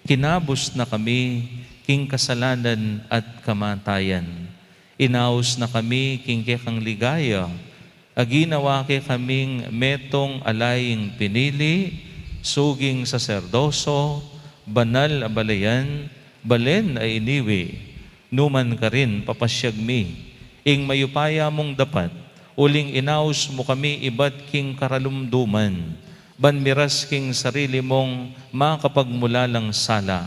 kinabos na kami king kasalanan at kamatayan. Inaos na kami king kekang ligaya, aginawa ke kaming metong alaying pinili, suging saserdoso, banal abalayan, balen ay iniwi, numan ka rin papasyag mi, ing mayupaya mong dapat, uling inaus mo kami ibat king karalumduman, banmiras king sarili mong makapagmulalang sala.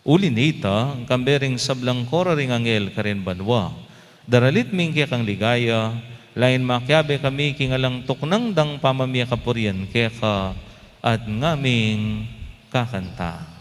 Uli nita, kambering sablang koraring angel karin banwa, daralit ming kang ligaya, lain makyabe kami king alang tuknang dang pamamya kapurian keka at ngaming kakanta.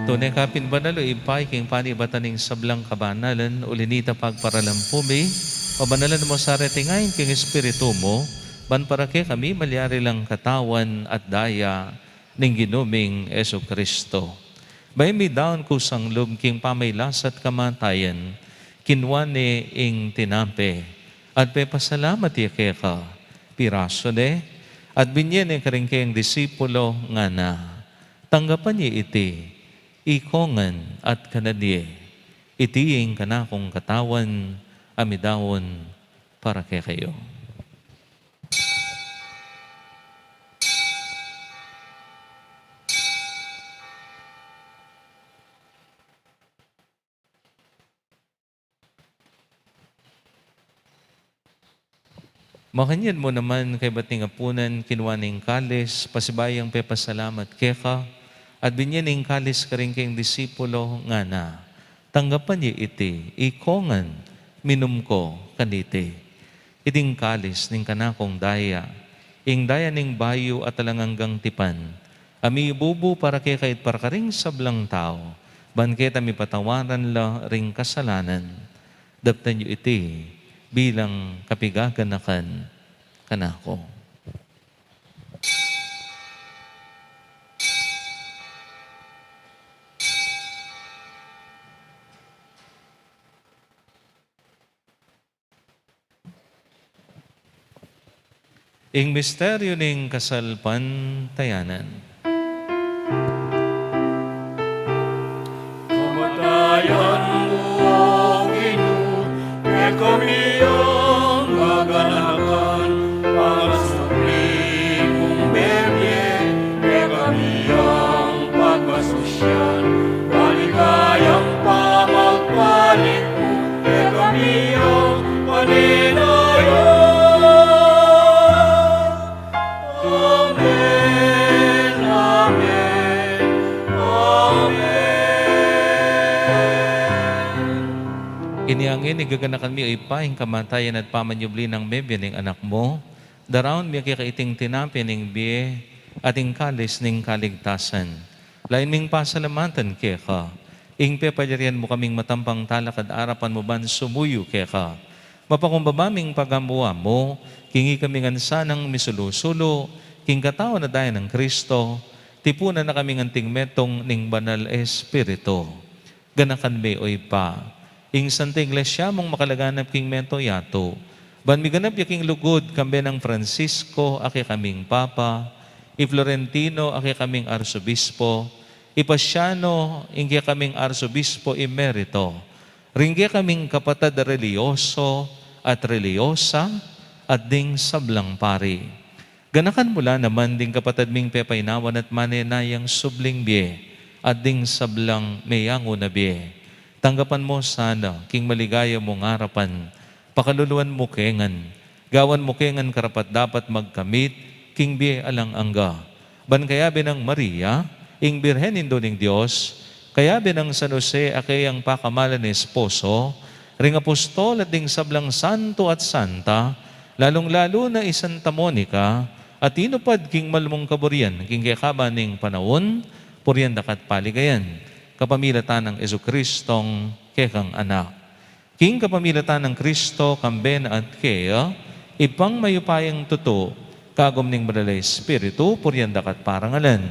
Tunay kapin banalo, ipay king panibataning sablang kabanalan, ulinita pagparalampumi, o banalan mo sa retingayin king espiritu mo, ban para kay kami malyari lang katawan at daya ning ginuming Esokristo. Bay mi daon kusang lub king pamaylasat kamatayan, kinwane ing tinampe, at pe pasalamat yake ka, piraso de, at binyen ing karing kayang disipulo nga na, tanggapan niya iti, ikongan at kanadye, itiing kanakong katawan, amidawon para kay kayo. Makanyan mo naman kay bating apunan, kinwaning kalis, pasibayang pepasalamat keka, at binyaning kalis ka rin kayong disipulo nga na, tanggapan niya iti, ikongan, minum ko kaniti. Iting kalis ning kanakong daya, ing daya ning bayo at talanganggang tipan, ami ibubu para kay kahit parkaring sablang tao, banket ami patawaran la ring kasalanan, daptan niyo iti, bilang kapigaganakan kanako. ing misteryo ning kasalpantayanan. Kamatayan mo, Ginoo, kay kami ang maganakan, pangasupli kong bebye, kay kami ang pagmasosyan, maligayang pamagpalit mo, kay kami ang paninayon. Amen, amen, amen. Iniangin, igaganakan mi ay paing kamatayan at pamanyubli ng bebye ning anak mo. Daraon mi kikaiting tinapi ning biye ating kalis ning kaligtasan. Lain ming pasalamatan keka. Ing pepayarian mo kaming matampang talakad arapan mo ban sumuyo keka. Mapakumbabaming pagamuwa mo, kingi kaming ansanang misulusulo, king katao na dayan ng Kristo, tipunan na kaming anting metong ning banal espiritu. Ganakan me oy pa. Ing Santa Iglesia mong makalaganap king mento yato. Ban miganap yaking lugod kambe ng Francisco, ake kaming Papa, i Florentino, ake kaming Arsobispo, i Pasiano, ingge kaming Arsobispo emerito, ringge kaming kapatad religyoso at religyosa, at ding sablang pari. Ganakan mula naman ding kapatad ming pepaynawan at manenayang subling biye, at ding sablang mayango na biye. Tanggapan mo sana, king maligaya mong harapan, pakaluluan mo kengan, gawan mo kengan karapat dapat magkamit, king biye alang angga. Ban kaya binang Maria, ing Birhen indo ning Diyos, kaya binang San Jose, akayang pakamalan ni esposo, ring apostol at ding sablang santo at santa, lalong-lalo na Santa Monica, at inupad king malmong kaburian, king kekaba ning Panaun, purian dakat paligayan, kapamilatan ng Jesucristong kekang anak. King kapamilatan ng Kristo, kamben at kaya, ipang mayupayang tuto, kagom ning Banal Espiritu, purian dakat parangalan,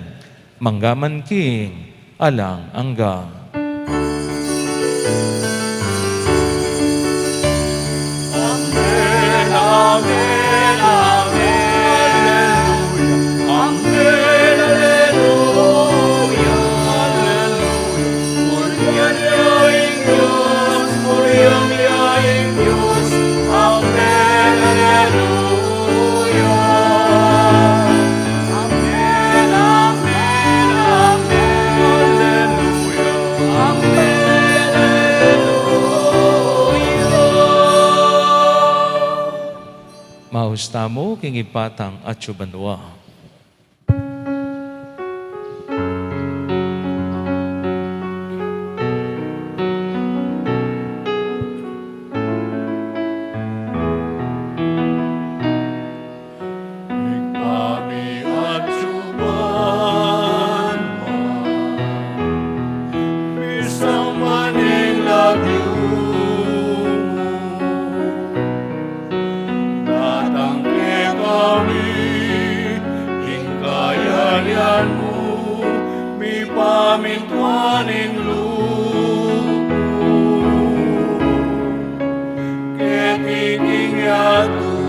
manggaman king, alang angga. Amen, amen, amen. Amen, hallelujah, hallelujah. Muriyan yaing Diyos, muriyan yaing Diyos. Amen, hallelujah. Amen, amen, amen. Hallelujah, amen, hallelujah. Mahusta mo, king ipatang at subanwa. Kami at suban mo, bisang maning lagyo mo, tatangke kami, hingkayalyan mo, mi pamintuaning lupo, kekiking yato,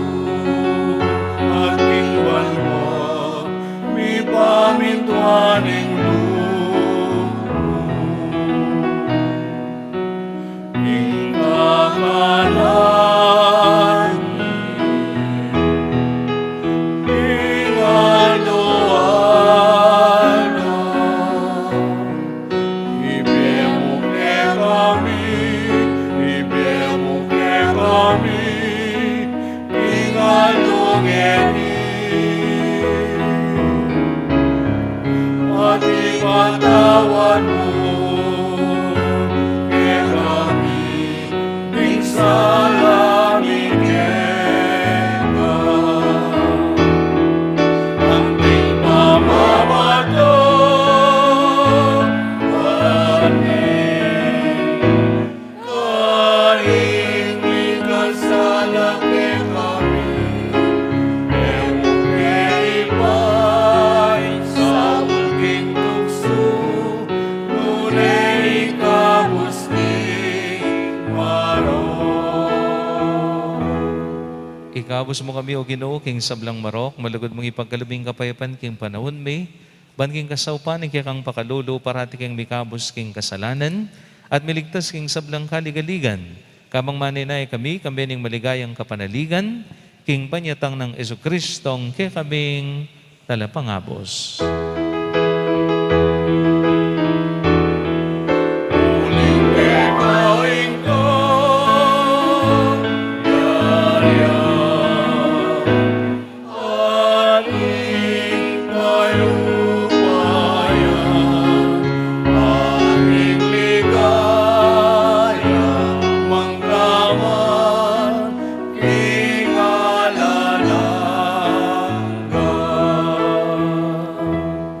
ating walwa, mi pamintuaning lupo. Ingkakalan, ing aldo, aldo. Ibemo ke kami, ibemo ke kami, ing aldo Pati patawan mo, kaya kami, ning salamin kaya. Ang ting pamamato, kaing ikasala kaya kami, ipay sa ulking tukso, Ikabos mo kami o Ginoo king sablang marok, malugod mong ipagkalubing kapayapan king panahon may, ban king kasaupan king kang pakalulo, parati king mikabos king kasalanan, at miligtas king sablang kaligaligan. Kamang maninay kami ning maligayang kapanaligan, king panyatang ng Jesucristong kay kaming talapangabos.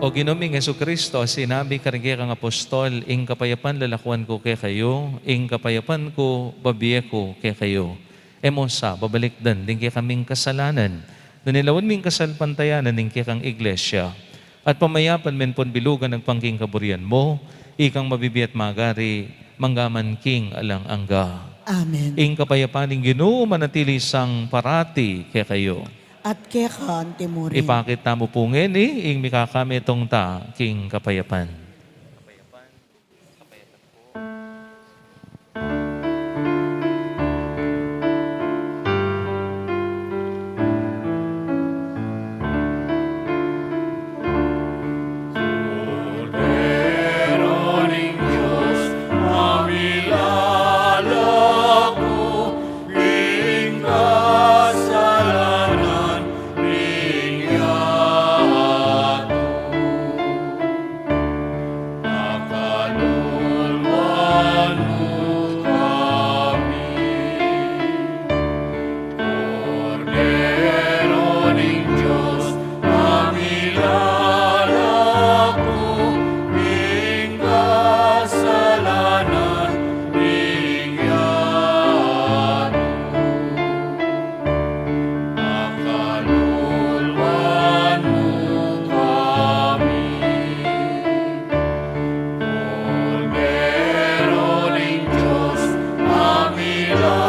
O Ginoming Jesucristo, sinabi karigi kang apostol, ing kapayapan lalakuan ko kay kayo, ing kapayapan ko babiye ko kay kayo. Emosa, babalik din kay kaming kasalanan, na nilawan ming kasalpantayanan ning kay kang iglesia. At pamayapan men pon bilugan ng pangking kaburian mo, ikang mabibiyat magari, manggaman king alang angga. Amen. Ing kapayapan ning Ginoo manatili sang parati kay kayo. At kaya ka, Antimurin. Ipakita mo po ngayon ing mikakami itong ta, king kapayapan. Cordero ning Diyos, amilalako, ing kasalanan, ing yato. Pakaluluan mo kami. Cordero ning Diyos, amilalako, ing kasalanan, ing yato. Pakaluluan mo kami. Cordero ning Diyos, amilalako,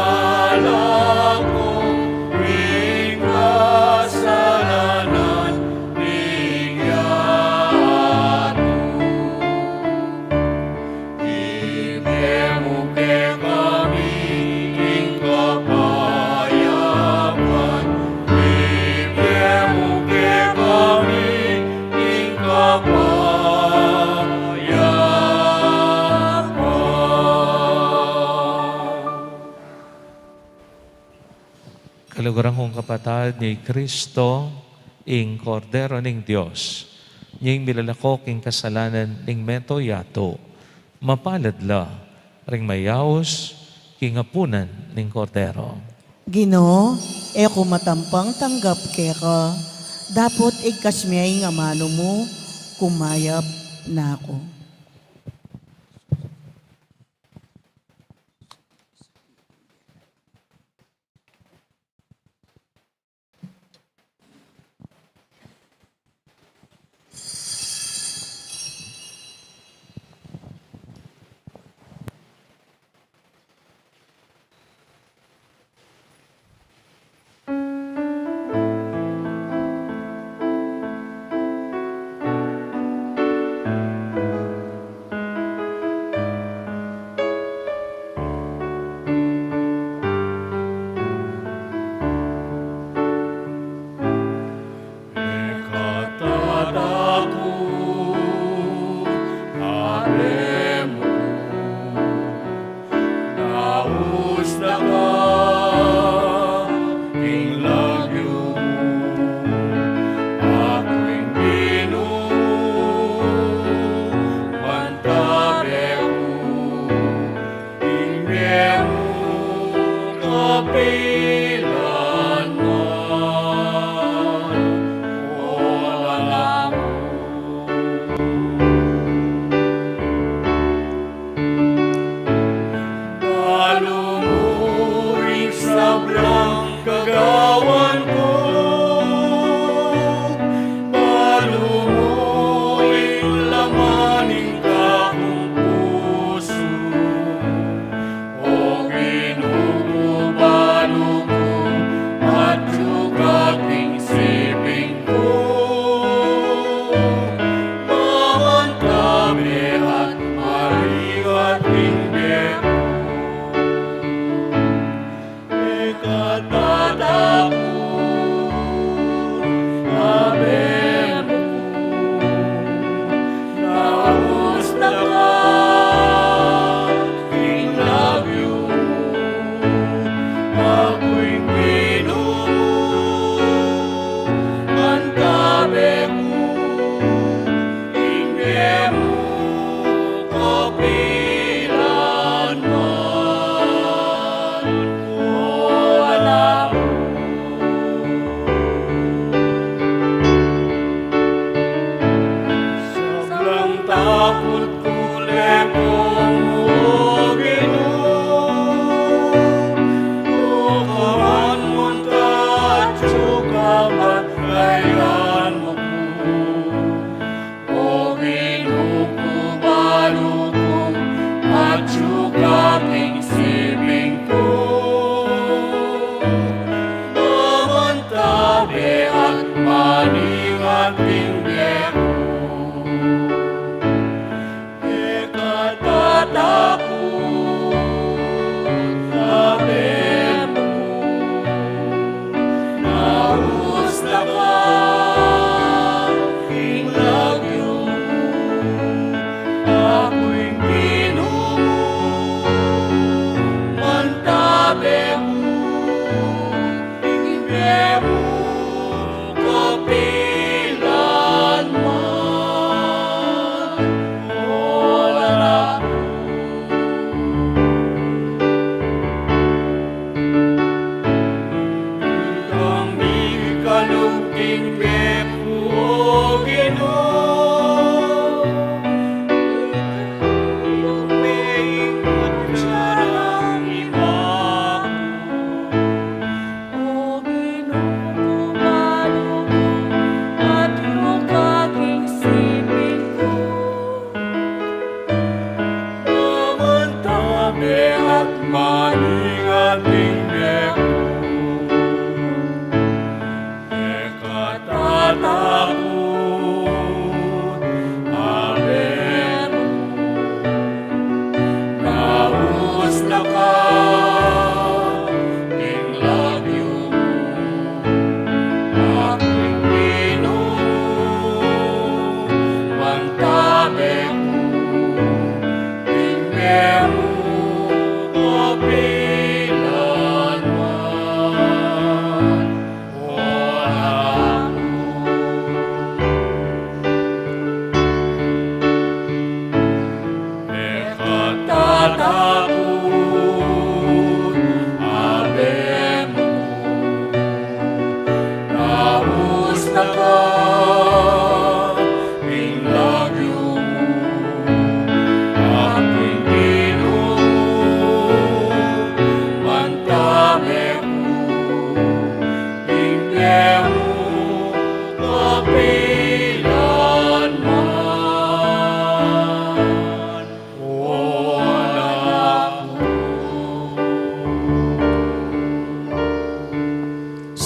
ing kasalanan, ing yato. Ibigay mo kay kami ing kapayapan. Ibigay mo kay kami ing kapayapan. Kaluguran kong kapatid ni Kristo, ing Kordero ning Diyos, ning milalakok ing kasalanan ning meto yato, mapaladla, ring mayaos, king apunan ning Kordero. Ginoo, eko matampang tanggap kaya ka, dapat ikasmiyay nga mano mo, kumayap na ako.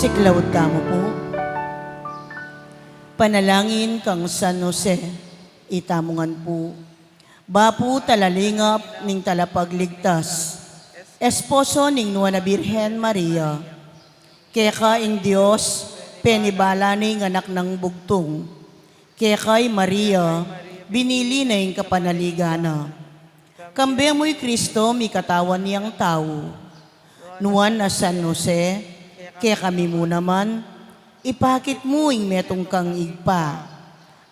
Siklawod mo po. Panalangin kang San Jose, itamungan po. Bapu talalingap ning talapagligtas. Esposo ning Nuana Birhen Maria. Kaya ing Diyos, penibala ning anak ng bugtong. Kaya kay Maria, binili na ing kapanaligana. Kambe mo'y Kristo, mi katawan niyang tao. Nuan na San Jose, kaya kami mo naman, ipakit mo ing metong kang igpa,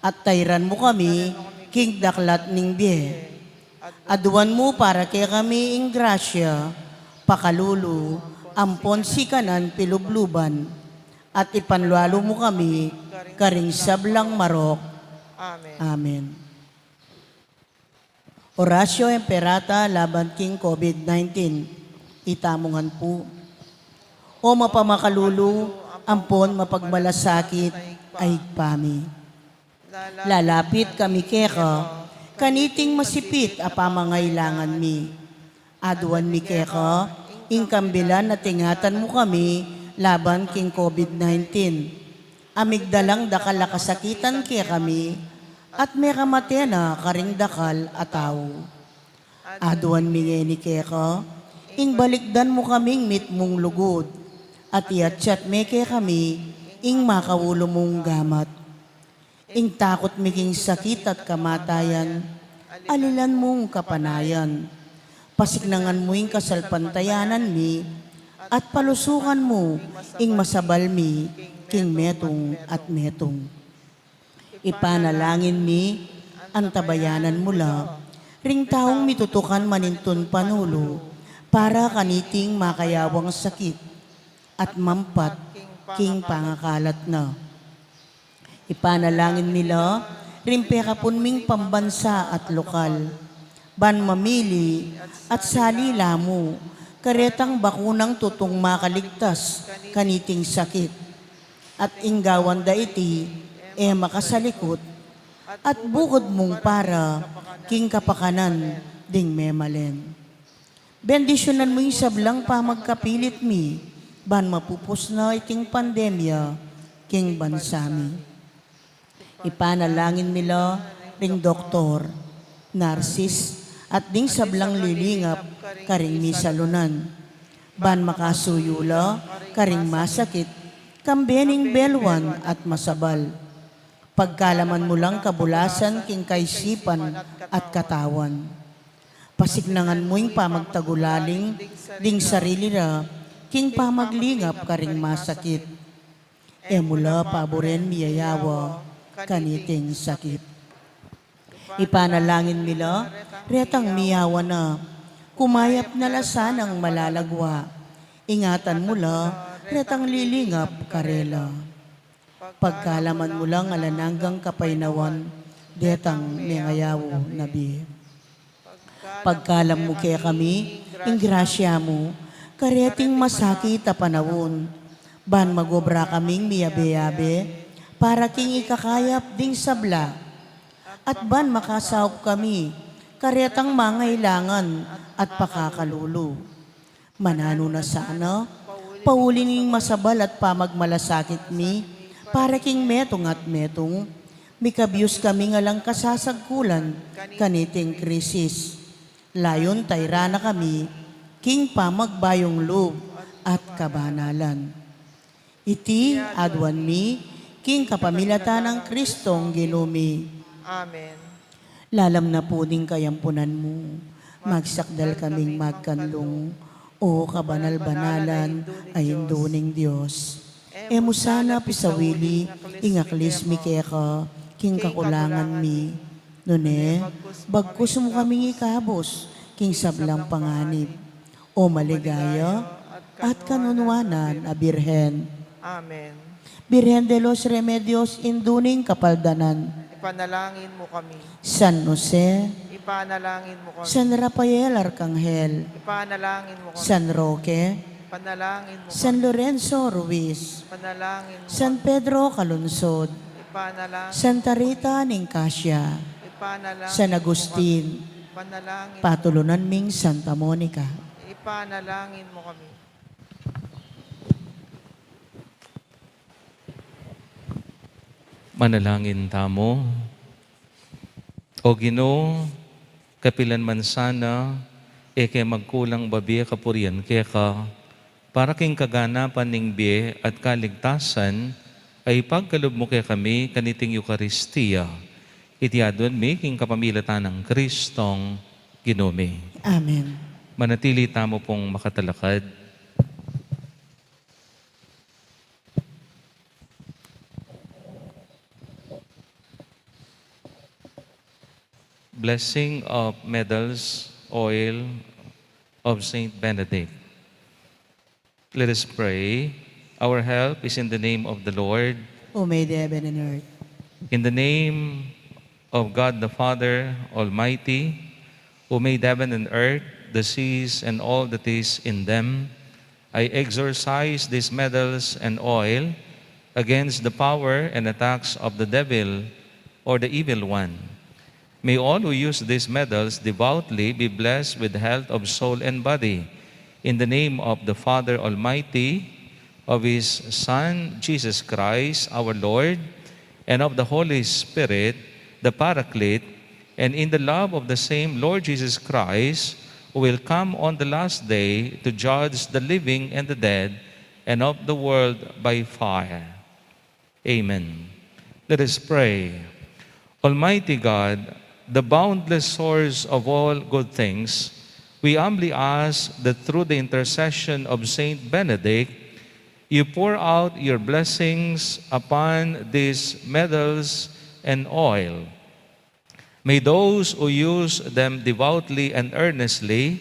at tayran mo kami, king daklat ning biye. Aduan mo para kaya kami ing grasya, pakalulu, ampon sikanan pilubluban, at ipanlalo mo kami, karing sablang marok. Amen. Amen. Orasyo Emperata laban king COVID-19, itamungan po. O mapamakalulu, ampon mapagmalasakit ay pami. Lalapit kami keka, kaniting masipit a pamangailangan mi. Aduan mi keka, ingkambilan na tingatan mo kami laban king COVID-19. Amigdalang dakal kasakitan kaya kami, at may kamatena karing dakal ataw. Aduan mi ni keka, ing balikdan mo kaming mitmong lugod. At iatsyat meke kami, ing makawulo mong gamat. Ing takot miking sakit at kamatayan, alilan mong kapanayan. Pasignangan mo ing kasalpantayanan mi, at palusukan mo, ing masabal mi, king metong at metong. Ipanalangin mi, antabayanan mula, ring taong mitutukan manintun panulo, para kaniting makayawang sakit, at mampat king pangakalat na. Ipanalangin nila, rimpekapun ming pambansa at lokal, ban mamili at salila mo, karetang bakunang tutong makaligtas, kaniting sakit, at inggawan da iti, makasalikot, at bukod mong para, king kapakanan, ding memalen. Bendisyonan mo yung sablang pamagkapilit mi, ban mapupos na iting pandemya, king bansami. Ipanalangin nila ring doktor, narsis, at ding sablang lilingap, karing misalunan. Ban makasuyula, karing masakit, kambening belwan at masabal. Pagkalaman mo lang kabulasan king kaisipan at katawan. Pasignangan mo'y pamagtagulaling, ding sarili ra, king pamaglingap karing masakit. Emula paboren miyayawa, kaniting sakit. Ipanalangin nila, retang miyawa na, kumayap na lasanang malalagwa. Ingatan mo la, retang lilingap karela. Pagkalaman mo lang alananggang kapaynawan, detang mengayawo nabi. Pagkalam mo kaya kami, ingrasya mo, kareting masakit a panawon, ban magobra kaming miyabe-yabe, para king ikakayap ding sabla, at ban makasawap kami, karetang mangailangan at pakakalulo. Manano na sana, paulining masabal at pamagmalasakit mi, para king metong at metong, mikabyos kami ngalang kasasagkulan, kaniting krisis. Layon tayra na kami, king pamagbayong loob at kabanalan. Iti adwan mi, king kapamilatan ng Kristong ginumi. Amen. Lalam na po din kayampunan mo, magsakdal kaming magkanlong, o kabanal-banalan ay induning Diyos. Emo sana pisawili, ingaklis mi keka, king kakulangan mi. Nune, bagkus mo kaming ikabos, king sablang panganib. O maligaya, at kanunwanan a Birhen. Amen. Birhen de los Remedios, induning kapaldanan. Ipanalangin mo kami. San Jose, Ipanalangin mo kami. San Rafael Arcangel, Ipanalangin mo kami. San Roque, Ipanalangin mo kami. San Lorenzo Ruiz, Ipanalangin mo San Pedro Calunsod, kami. Ipanalangin. Santa Rita Nicasio, Ipanalangin San mo Agustin, kami. Ipanalangin. Patulunan ming Santa Monica. Ipanalangin mo kami. Manalangin tamo. O Ginoo, kapilan man sana, kay magkulang babi kapurian keka, para king kaganapan ning biye at kaligtasan, ay pagkalob mo kay kami kaniting Eukaristiya. Itiadon mi king kapamilatan ng Kristong ginumi. Amen. Manatili tamo pong makatalakad. Blessing of medals, oil of Saint Benedict. Let us pray. Our help is in the name of the Lord. O may the heaven and earth. In the name of God the Father Almighty, who made heaven and earth, the seas, and all that is in them, I exorcise these medals and oil against the power and attacks of the devil or the evil one. May all who use these medals devoutly be blessed with health of soul and body. In the name of the Father Almighty, of His Son, Jesus Christ, our Lord, and of the Holy Spirit, the Paraclete, and in the love of the same Lord Jesus Christ, who will come on the last day to judge the living and the dead, and of the world by fire. Amen. Let us pray. Almighty God, the boundless source of all good things, we humbly ask that through the intercession of Saint Benedict, you pour out your blessings upon these medals and oil. May those who use them devoutly and earnestly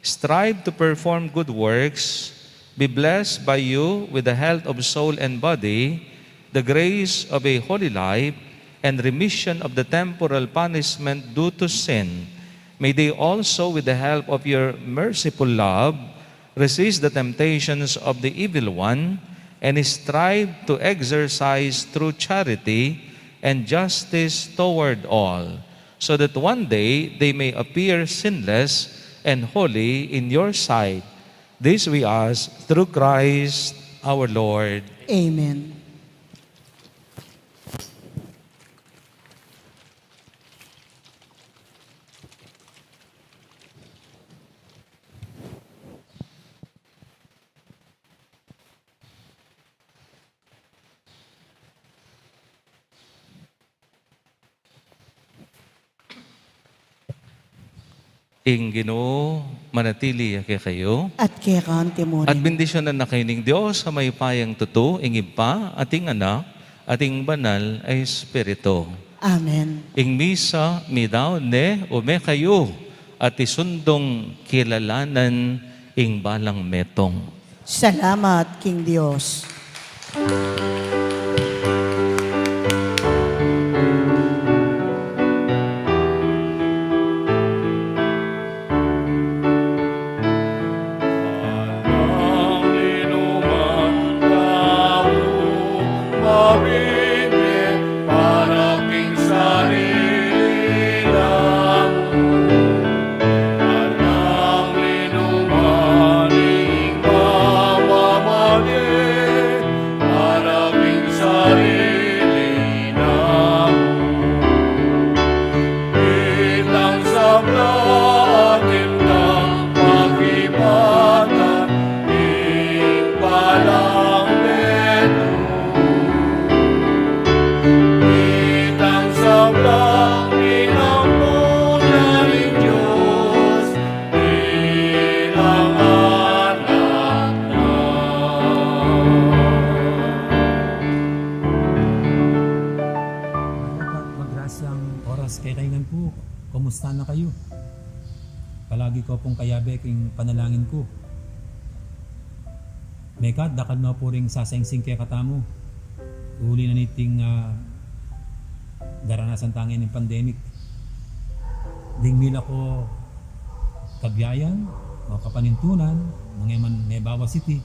strive to perform good works, be blessed by you with the health of soul and body, the grace of a holy life, and remission of the temporal punishment due to sin. May they also, with the help of your merciful love, resist the temptations of the evil one and strive to exercise true charity and justice toward all, so that one day they may appear sinless and holy in your sight. This we ask through Christ our Lord. Amen. Ing Ginoo manatili kay kayo. At kaya kaante mo At rin. bendisyonan na kayo ng Diyos sa may payang tuto, ing Ipa, ating anak, ating banal ay Espiritu. Amen. Ing Misa, Pamidaun ne, ume kayo, at isundong kilalanan ing balang metong. Salamat, King Diyos. Ang linuman tao mabibig para king sarili lang. Ang linuman mamamali para king sarili lang. Itang sabla at intang pag-ibatan palang beto. Itang sablang inampunan ng Diyos bilang anak na. Magrasyang oras kay kaingan po. Kumusta na kayo? Palagi ko pong kayabe king panalangin ko. Mekat, dakad na po ring sasengsing kay katamo. Uli na niting daranasan tangin ng pandemic. Ding mila ko kabyayan o kapanintunan mga man may Bawa City.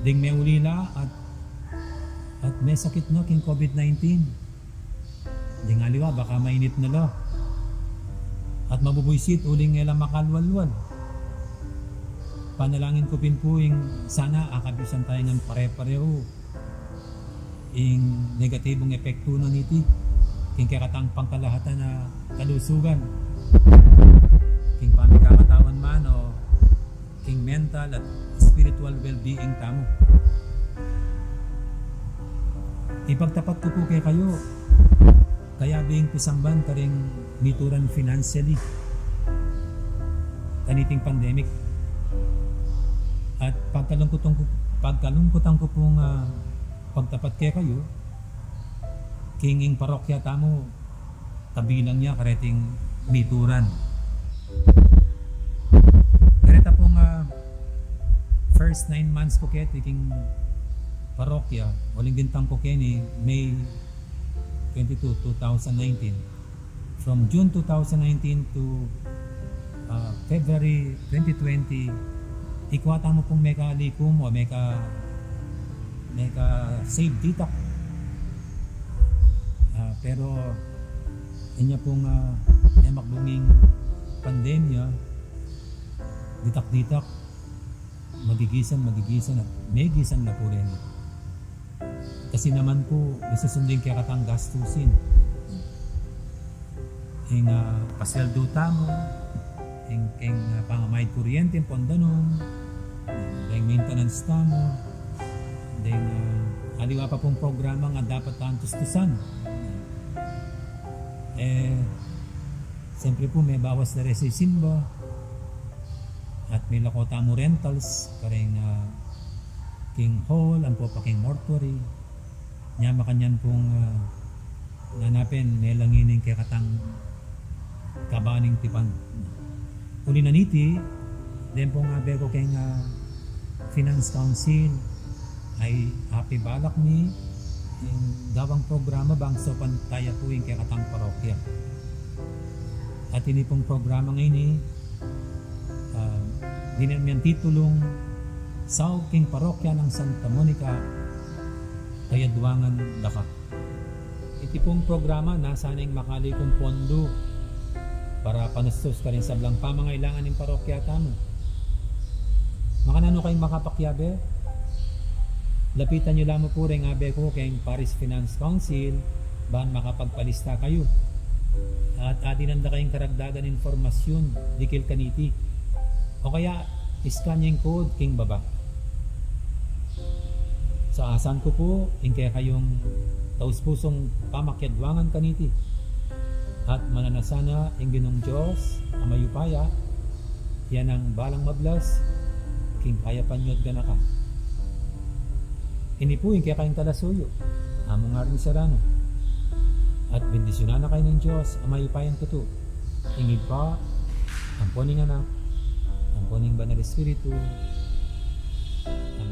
Ding may ulila at may sakit na king COVID-19. Ding aliwa baka mainit na lo. At mabubuisit uling nila makalwalwal. Panalangin ko pin po yung sana akabisan tayo ng pare-pareho yung negatibong epekto ng iti king kakatang pangkalahatan na kalusugan king pamikakatawan man o king mental at spiritual well-being tamo. Ipagtapat ko po kay kayo kaya being pisamban karing mituran financially kaniting pandemic. At pagkalungkutan ko pong pagtapat kay kayo, kinging parokya tamo, kabilang niya kareting mituran. Kareta pong first 9 months ko kaya king parokya, waling dintang ko kaya ni May 22, 2019. From June 2019 to February 2020, ikwata mo pong meka likum o meka save dita. Pero inya pong may makbunging pandemya, ditak-ditak, magigisan at may gisan na po rin. Kasi naman po, isusundin kaya katang gastusin. Yung pasweldo tamo, yung pangamayad kuryente, pondanon, yung maintenance tamo, then aliwa pa pong programa nga dapat tustusan. Siyempre po may bawas na rin sa simba at may lakota mo rentals, karing king hall, ang po pa king mortuary. Nyama kanyan pong nanapin, may langining kaya katang kabaning tipan. Uli na niti, then po nga beko kay Finance Council ay happy balak ni yung gawang programa bang so pantaya po yung kaya katang parokya. At ini pong programa ngayon dinamyan titulong Sao King Parokya ng Santa Monica Kayadwangan Daka. Iti pong programa nasa nang makali kong pondo para panustos ka rin sa blang pamangailangan ng parokya tamo. Makanano kayong makapakyabe? Lapitan nyo lamang po rin abe ko kayong Paris Finance Council bahan makapagpalista kayo. At atinanda kayong karagdagan informasyon dikil kaniti. O kaya iskan yung code king baba. Sa asan ko po, kaya kayong taus-pusong pamakyadwangan kaniti. At mananasana ang Ginong Diyos, amayupaya, yan ang balang mablas, king kaya panyod gana ka. Inipuin kaya kayong talasuyo, amo nga rin sarano. At bendisyonan na kayo ng Diyos, amayupayang tuto. Ingid pa, ang poning anak, ang poning Banal Espiritu. Amen.